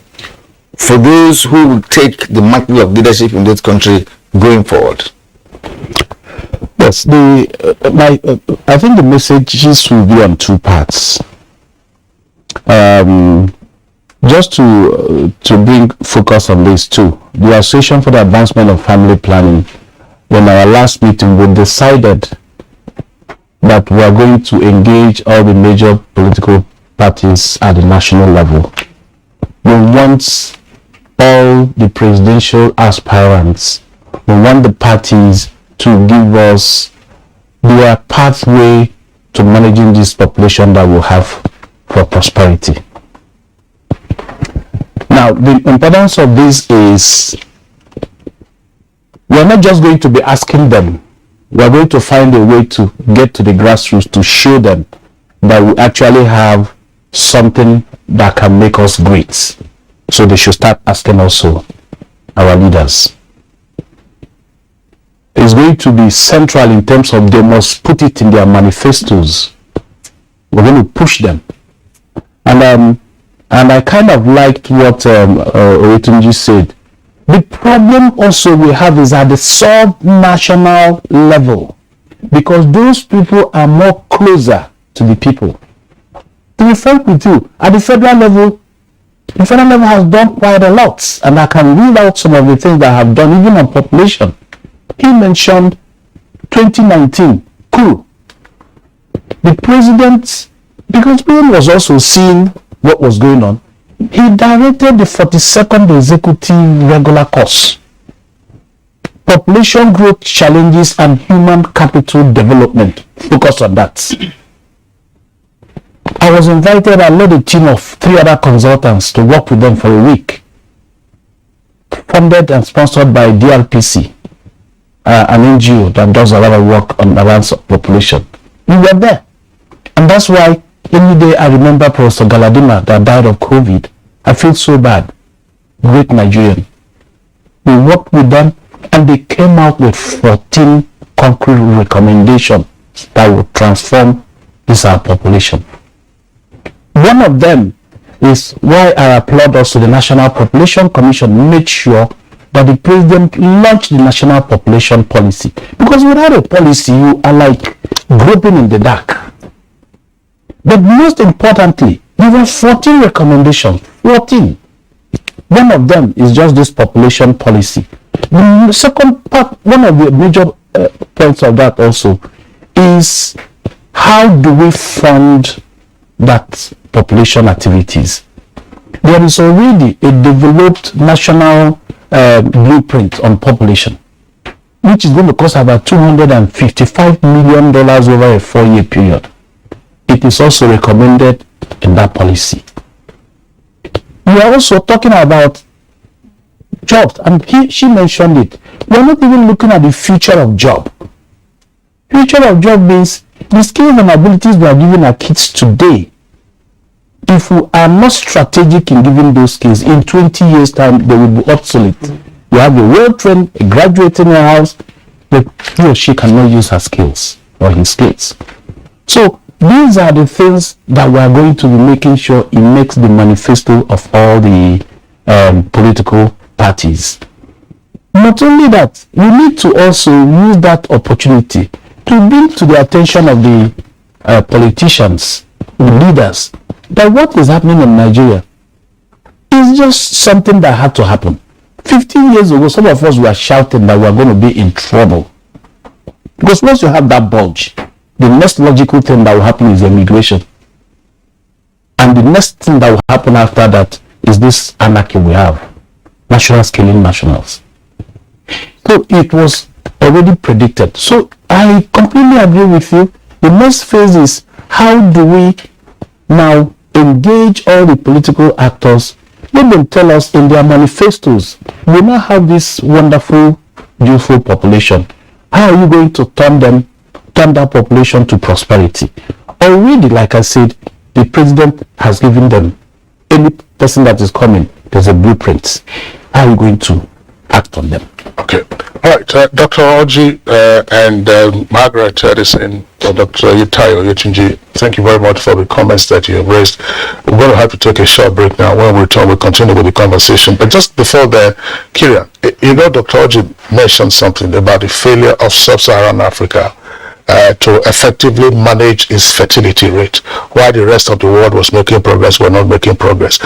for those who will take the mantle of leadership in this country going forward? Yes, I think the messages will be on two parts. Just to bring focus on this too, the Association for the Advancement of Family Planning, in our last meeting, we decided that we are going to engage all the major political parties at the national level. We want all the presidential aspirants, we want the parties to give us their pathway to managing this population that we have for prosperity. Now, the importance of this is we're not just going to be asking them, we're going to find a way to get to the grassroots to show them that we actually have something that can make us great. So they should start asking also our leaders. It's going to be central in terms of they must put it in their manifestos. We're going to push them. And I kind of liked what Oyetunji said. The problem also we have is at the sub-national level, because those people are more closer to the people. To be frank with you, at the federal level has done quite a lot, and I can read out some of the things that have done even on population. He mentioned 2019, cool. The president, because President was also seeing what was going on, he directed the 42nd Executive Regular Course, Population Growth Challenges and Human Capital Development, focus on that. I was invited, I led a team of 3 other consultants to work with them for a week, funded and sponsored by DRPC, an NGO that does a lot of work on around population. We were there, and that's why any day I remember Professor Galadima that died of COVID, I feel so bad. Great Nigerian. We worked with them, and they came out with 14 concrete recommendations that will transform this our population. One of them is why I applaud also the National Population Commission made sure that the president launched the National Population Policy. Because without a policy, you are like groping in the dark. But most importantly, there were 14 recommendations. 14. One of them is just this population policy. The second part, one of the major points of that also is how do we fund that population activities? There is already a developed national blueprint on population, which is going to cost about $255 million over a 4-year period. It is also recommended in that policy. We are also talking about jobs, and she mentioned it. We are not even looking at the future of job. Future of job means the skills and abilities we are giving our kids today. If we are not strategic in giving those skills, in 20 years' time, they will be obsolete. You have a well-trained, a graduate in your house, but he or she cannot use her skills or his skills. So these are the things that we are going to be making sure it makes the manifesto of all the political parties. Not only that, we need to also use that opportunity to bring to the attention of the politicians, the leaders, that what is happening in Nigeria is just something that had to happen. 15 years ago, some of us were shouting that we are going to be in trouble. Because once you have that bulge, the next logical thing that will happen is immigration. And the next thing that will happen after that is this anarchy we have. Nationals killing nationals. So it was already predicted. So I completely agree with you. The next phase is how do we now engage all the political actors? Let them tell us in their manifestos. We now have this wonderful, beautiful population. How are you going to turn that population to prosperity? Already, like I said, the president has given them, any person that is coming, there's a blueprint. How are you going to act on them? Okay. All right. Dr. Oji and Margaret Edison, Dr. Yitayo Yetunji, thank you very much for the comments that you have raised. We're going to have to take a short break now. When we return, we'll continue with the conversation. But just before that, Kirian, you know, Dr. Oji mentioned something about the failure of sub-Saharan Africa to effectively manage its fertility rate, while the rest of the world was making progress, we're not making progress.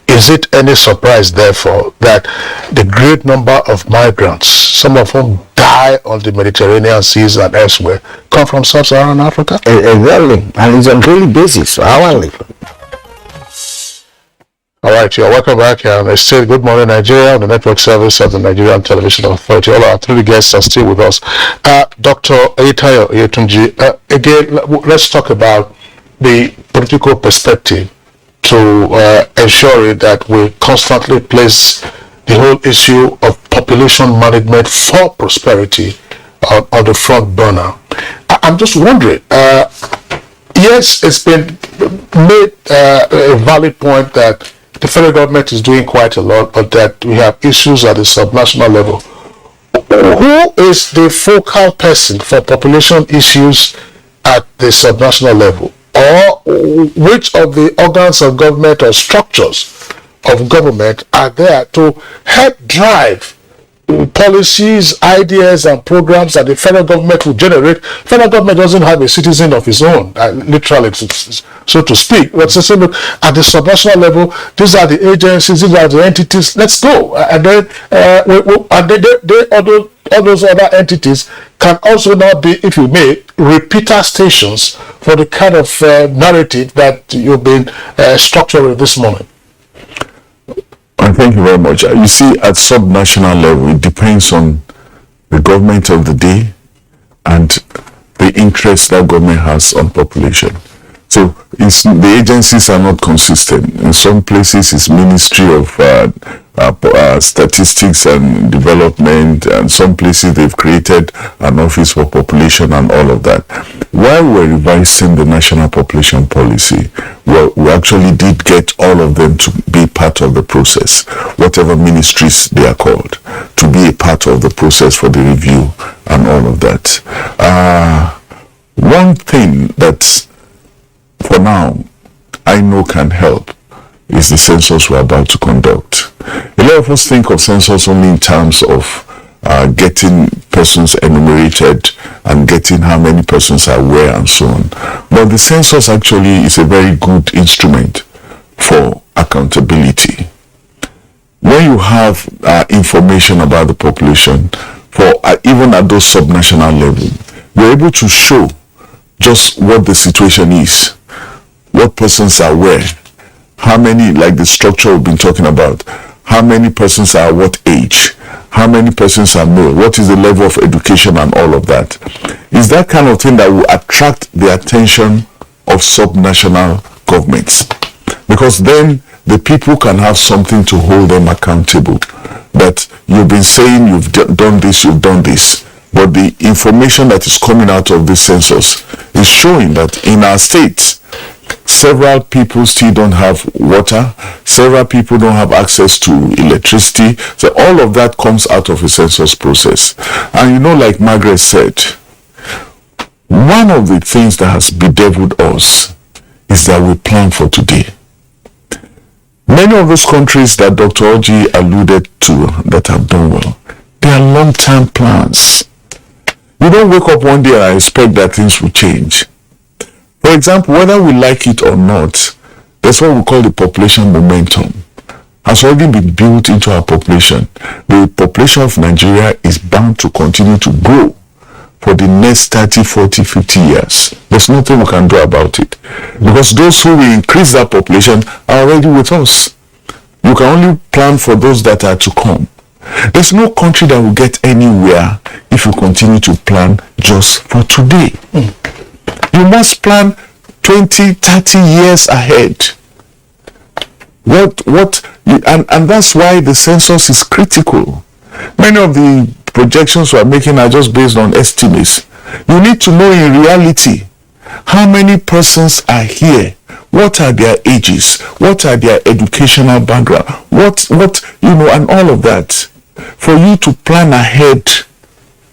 Is it any surprise, therefore, that the great number of migrants, some of whom die on the Mediterranean seas and elsewhere, come from sub-Saharan Africa? Exactly, and it's on a daily basis, hourly. All right, you're welcome back. I say good morning, Nigeria, on the network service of the Nigerian Television Authority. All our three guests are still with us. Dr. Yitayo Yetunji, again, let's talk about the political perspective to ensure that we constantly place the whole issue of population management for prosperity on the front burner. I'm just wondering, yes, it's been made a valid point that the federal government is doing quite a lot, but that we have issues at the subnational level. Who is the focal person for population issues at the subnational level? Or which of the organs of government or structures of government are there to help drive policies, ideas, and programs that the federal government will generate? Federal government doesn't have a citizen of its own, literally, so to speak. But so look, at the subnational level, these are the agencies, these are the entities. Let's go, and then all those other entities can also now be, if you may, repeater stations for the kind of narrative that you've been structuring this morning. And thank you very much. You see, at subnational level, it depends on the government of the day and the interest that government has on population. So the agencies are not consistent. In some places, it's Ministry of Statistics and Development, and some places they've created an office for population and all of that. While we're revising the national population policy, we actually did get all of them to be part of the process, whatever ministries they are called, to be a part of the process for the review and all of that. One thing that for now I know can help is the census we're about to conduct. A lot of us think of census only in terms of getting persons enumerated and getting how many persons are where and so on. But the census actually is a very good instrument for accountability. When you have information about the population, for even at those subnational level, you're able to show just what the situation is, what persons are where, how many, like the structure we've been talking about, how many persons are what age, how many persons are male, what is the level of education and all of that. Is that kind of thing that will attract the attention of subnational governments, because then the people can have something to hold them accountable, that you've been saying you've done this, but the information that is coming out of this census is showing that in our states, several people still don't have water, several people don't have access to electricity. So all of that comes out of a census process. And you know, like Margaret said, one of the things that has bedeviled us is that we plan for today. Many of those countries that Dr. Oji alluded to that have done well, they are long-term plans. You don't wake up one day and expect that things will change. For example, whether we like it or not, that's what we call the population momentum. Has already been built into our population. The population of Nigeria is bound to continue to grow for the next 30, 40, 50 years. There's nothing we can do about it. Because those who will increase that population are already with us. You can only plan for those that are to come. There's no country that will get anywhere if you continue to plan just for today. You must plan 20, 30 years ahead. And that's why the census is critical. Many of the projections we are making are just based on estimates. You need to know in reality how many persons are here, what are their ages, what are their educational background, and all of that, for you to plan ahead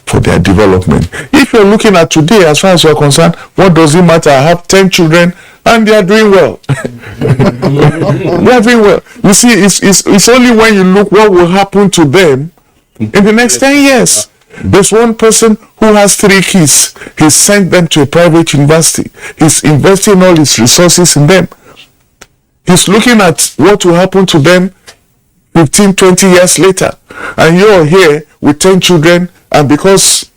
for their development. If you're looking at today, as far as you're concerned, what does it matter? I have 10 children and they are doing well. They are doing well. You see, it's only when you look what will happen to them in the next 10 years. There's one person who has 3 kids. He sent them to a private university. He's investing all his resources in them. He's looking at what will happen to them 15, 20 years later. And you're here with 10 children, and because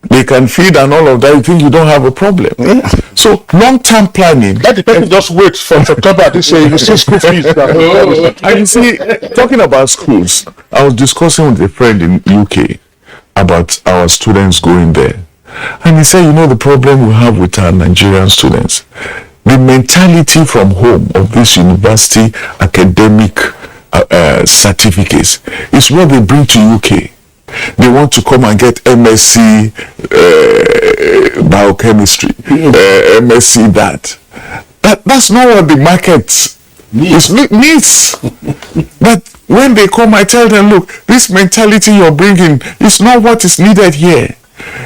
they can feed and all of that, you think you don't have a problem. Yeah. So long-term planning. That depends. Just wait from September this year. You see school fees. And you see, talking about schools, I was discussing with a friend in UK about our students going there. And he said, the problem we have with our Nigerian students, the mentality from home of this university academic certificates is what they bring to UK. They want to come and get MSc biochemistry, MSc that. That's not what the market needs. But when they come, I tell them, look, this mentality you're bringing is not what is needed here.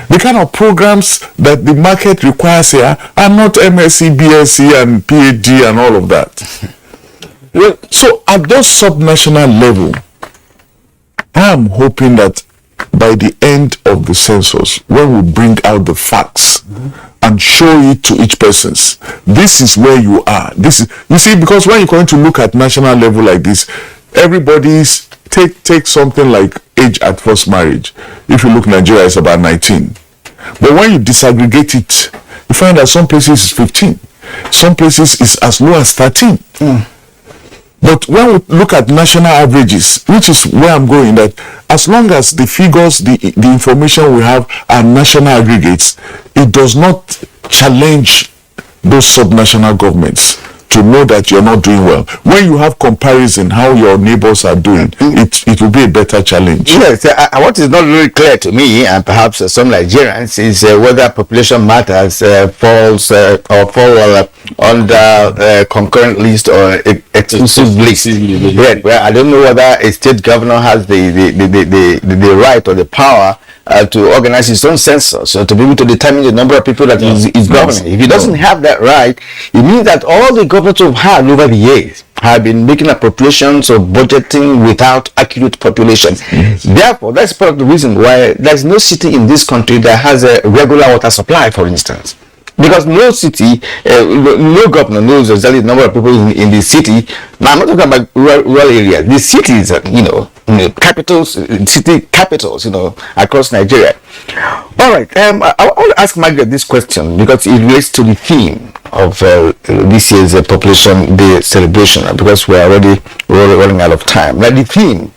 The kind of programs that the market requires here are not MSc, BSc, and PhD and all of that. So at those subnational level, I'm hoping that by the end of the census, when we bring out the facts and show it to each person, this is where you are. This is, you see, because when you're going to look at national level like this, everybody's take something like age at first marriage. If you look, Nigeria is about 19. But when you disaggregate it, you find that some places is 15. Some places is as low as 13. But when we look at national averages, which is where I'm going, that as long as the figures, the information we have are national aggregates, it does not challenge those subnational governments to know that you're not doing well. When you have comparison how your neighbors are doing, it will be a better challenge. Yes, what is not really clear to me, and perhaps some Nigerians, is whether population matters falls or fall under concurrent list or exclusive list. Right, well, I don't know whether a state governor has the right or the power to organize his own census, so to be able to determine the number of people that is governing. If he doesn't have that right, it means that all the governments we've had over the years have been making appropriations or budgeting without accurate population. Therefore, that's part of the reason why there's no city in this country that has a regular water supply, for instance. Because no city, no governor knows exactly the number of people in the city. Now, I'm not talking about rural areas. The cities, capitals, city capitals, across Nigeria. All right. I want to ask Margaret this question because it relates to the theme of this year's Population Day celebration, because we're already running out of time. Now, the theme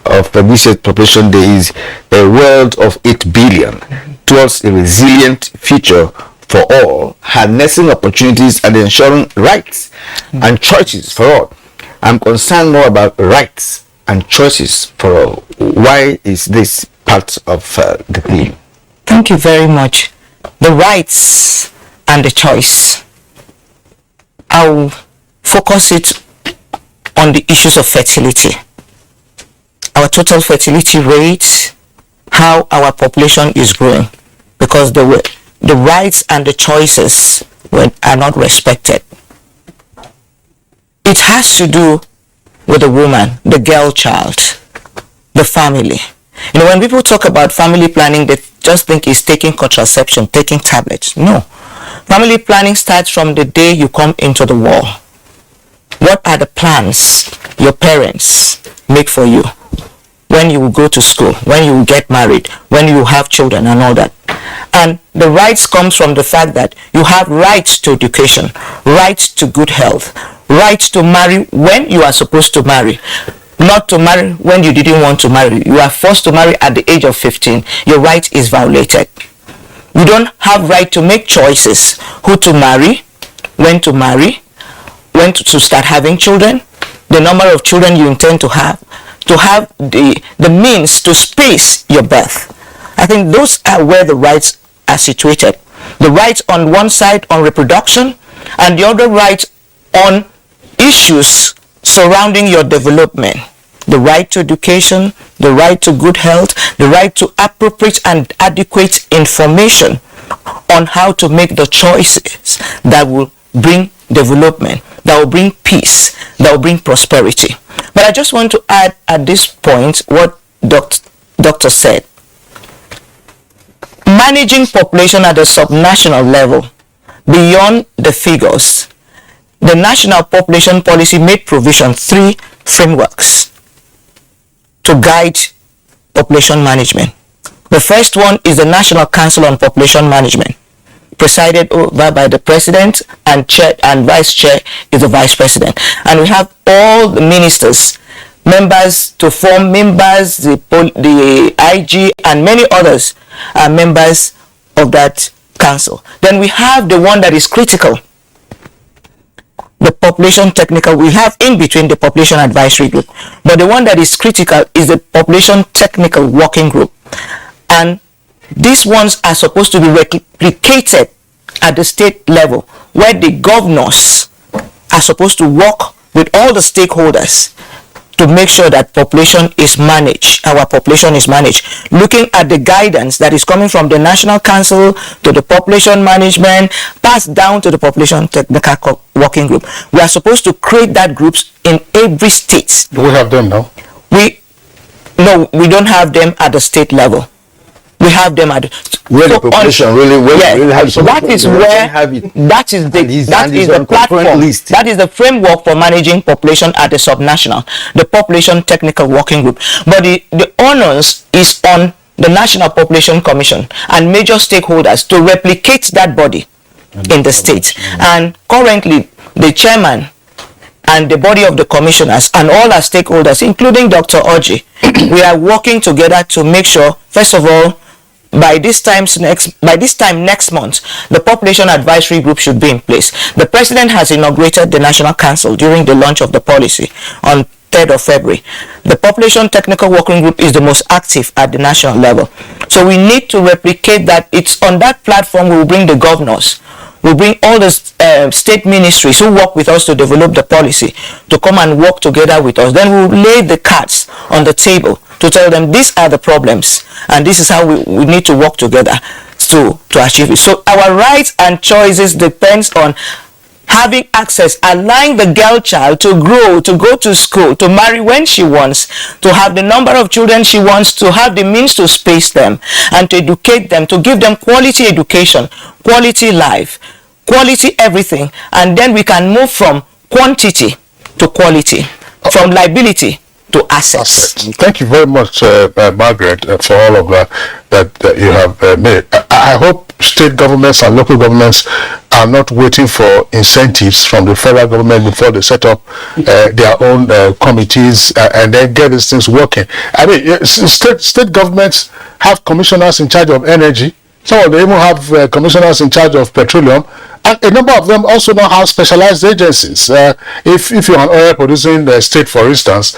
of this year's Population Day is a world of 8 billion towards a resilient future for all, harnessing opportunities and ensuring rights and choices for all. I'm concerned more about rights and choices for all. Why is this part of the theme? Thank you very much. The rights and the choice. I'll focus it on the issues of fertility. Our total fertility rate, how our population is growing, because the rights and the choices are not respected. It has to do with the woman, the girl child, the family. You know, when people talk about family planning, they just think it's taking contraception, taking tablets. No. Family planning starts from the day you come into the world. What are the plans your parents make for you? When you will go to school, when you will get married, when you have children and all that. And the rights comes from the fact that you have rights to education, rights to good health, rights to marry when you are supposed to marry, not to marry when you didn't want to marry. You are forced to marry at the age of 15. Your right is violated. You don't have right to make choices, who to marry, when to start having children, the number of children you intend to have the means to space your birth. I think those are where the rights are situated. The rights on one side on reproduction, and the other right on issues surrounding your development. The right to education, the right to good health, the right to appropriate and adequate information on how to make the choices that will bring development, that will bring peace, that will bring prosperity. But I just want to add at this point what Doctor said. Managing population at the subnational level, beyond the figures, the National Population Policy made provision 3 frameworks to guide population management. The first one is the National Council on Population Management, presided over by the president, and chair and vice chair is the vice president. And we have all the ministers, members to form members, the IG and many others are members of that council. Then we have the one that is critical, the population technical. We have in between the population advisory group, but the one that is critical is the population technical working group. And these ones are supposed to be replicated at the state level, where the governors are supposed to work with all the stakeholders to make sure that population is managed, our population is managed, looking at the guidance that is coming from the National Council to the population management, passed down to the population technical working group. We are supposed to create that groups in every state. Do we have them now? No, we don't have them at the state level. We have them at where the population really have some. That is where that is the platform. List. That is the framework for managing population at the subnational, the population technical working group. But the onus is on the National Population Commission and major stakeholders to replicate that body in the state. And currently, the chairman and the body of the commissioners and all our stakeholders, including Dr. Oji, we are working together to make sure, first of all, by this time next month, the population advisory group should be in place. The president has inaugurated the National Council during the launch of the policy on 3rd of February. The population technical working group is the most active at the national level. So we need to replicate that. It's on that platform we will bring the governors, we'll bring all the state ministries who work with us to develop the policy to come and work together with us. Then we'll lay the cards on the table to tell them these are the problems and this is how we need to work together to achieve it. So our rights and choices depends on having access, allowing the girl child to grow, to go to school, to marry when she wants, to have the number of children she wants, to have the means to space them and to educate them, to give them quality education, quality life, quality everything. And then we can move from quantity to quality, from liability to assets. Thank you very much, Margaret, for all of that you have made. I hope state governments and local governments are not waiting for incentives from the federal government before they set up their own committees and then get these things working. I mean, state governments have commissioners in charge of energy, Some of them even have commissioners in charge of petroleum. And a number of them also now have specialized agencies. If you're an oil producing state, for instance,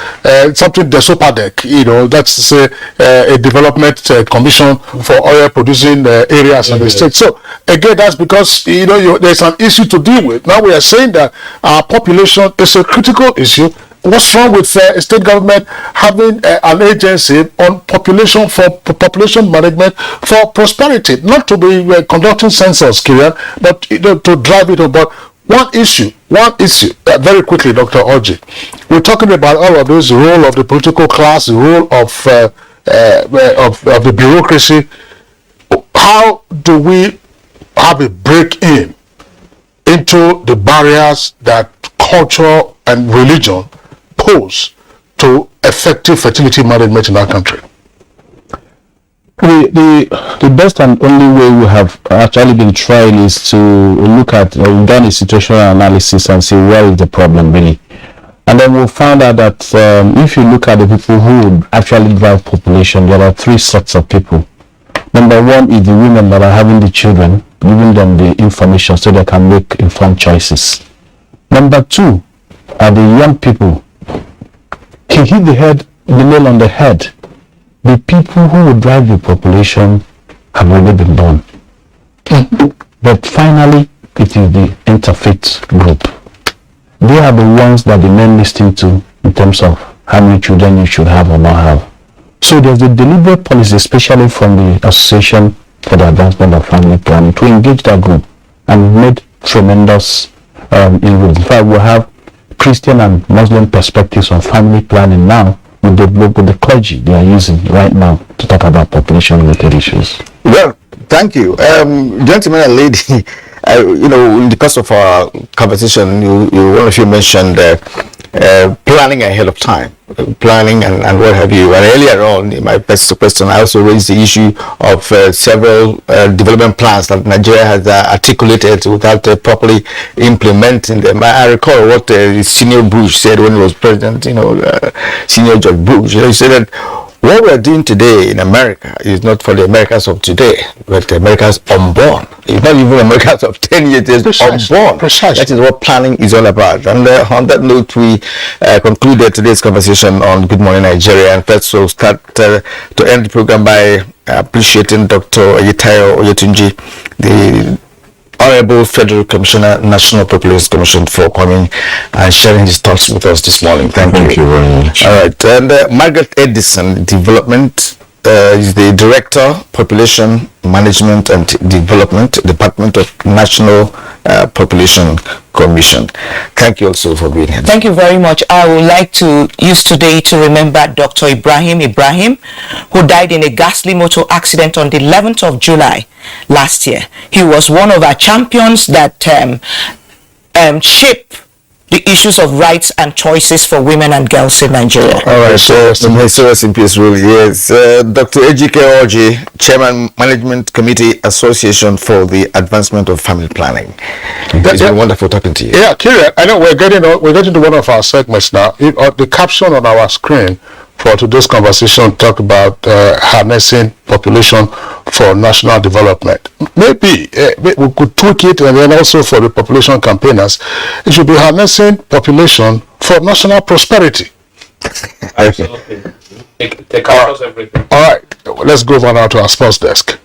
something the SOPADEC, that's to say a development commission for oil producing areas in the state. So again, that's because there's an issue to deal with. Now we are saying that our population is a critical issue. What's wrong with state government having an agency on population management for prosperity, not to be conducting census, Kirian, but to drive it on. But one issue, very quickly, Dr. Orji, we're talking about all of this, the role of the political class, the role of the bureaucracy. How do we have a break into the barriers that culture and religion pose to effective fertility management in our country? The best and only way we have actually been trying is to look at, we've done a situational analysis and see where is the problem really. And then we'll find out that if you look at the people who would actually drive population, there are three sets of people. Number one is the women that are having the children, giving them the information so they can make informed choices. Number two are the young people. He hit the nail on the head. The people who will drive the population have already been born. But finally, it is the interfaith group. They are the ones that the men listen to in terms of how many children you should have or not have. So there's a deliberate policy, especially from the Association for the Advancement of Family Planning, to engage that group, and made tremendous inroads. In fact, we have Christian and Muslim perspectives on family planning now with the clergy they are using right now to talk about population-related issues. Well, thank you. Gentlemen and lady, in the course of our conversation, one of you mentioned planning ahead of time, planning and what have you. And earlier on in my first question, I also raised the issue of several development plans that Nigeria has articulated without properly implementing them. I recall what Senior Bush said when he was president, Senior George Bush. He said that what we're doing today in America is not for the Americans of today, but the Americans unborn. It's not even Americans of 10 years, it's unborn. Precisely. That is what planning is all about. And on that note, we concluded today's conversation on Good Morning Nigeria. And first, we'll start to end the program by appreciating Dr. Oyetayo Oyetunji, the Honorable Federal Commissioner, National Population Commission, for coming and sharing his thoughts with us this morning. Thank you very much. All right. And Margaret Edison, Development, is the Director, Population Management and Development, Department of National Population Commission. Thank you also for being here. Thank you very much. I would like to use today to remember Dr. Ibrahim, who died in a ghastly motor accident on the 11th of July last year. He was one of our champions that shaped the issues of rights and choices for women and girls in Nigeria. All right, so rest in peace, really. Yes, Dr. Ejike Orji, Chairman, Management Committee, Association for the Advancement of Family Planning. It's been wonderful talking to you. Yeah, Kirian, I know we're getting to one of our segments now. The caption on our screen for today's conversation talk about harnessing population for national development. Maybe we could tweak it, and then also for the population campaigners, it should be harnessing population for national prosperity. Absolutely. It covers everything. All right, let's go over now to our sports desk.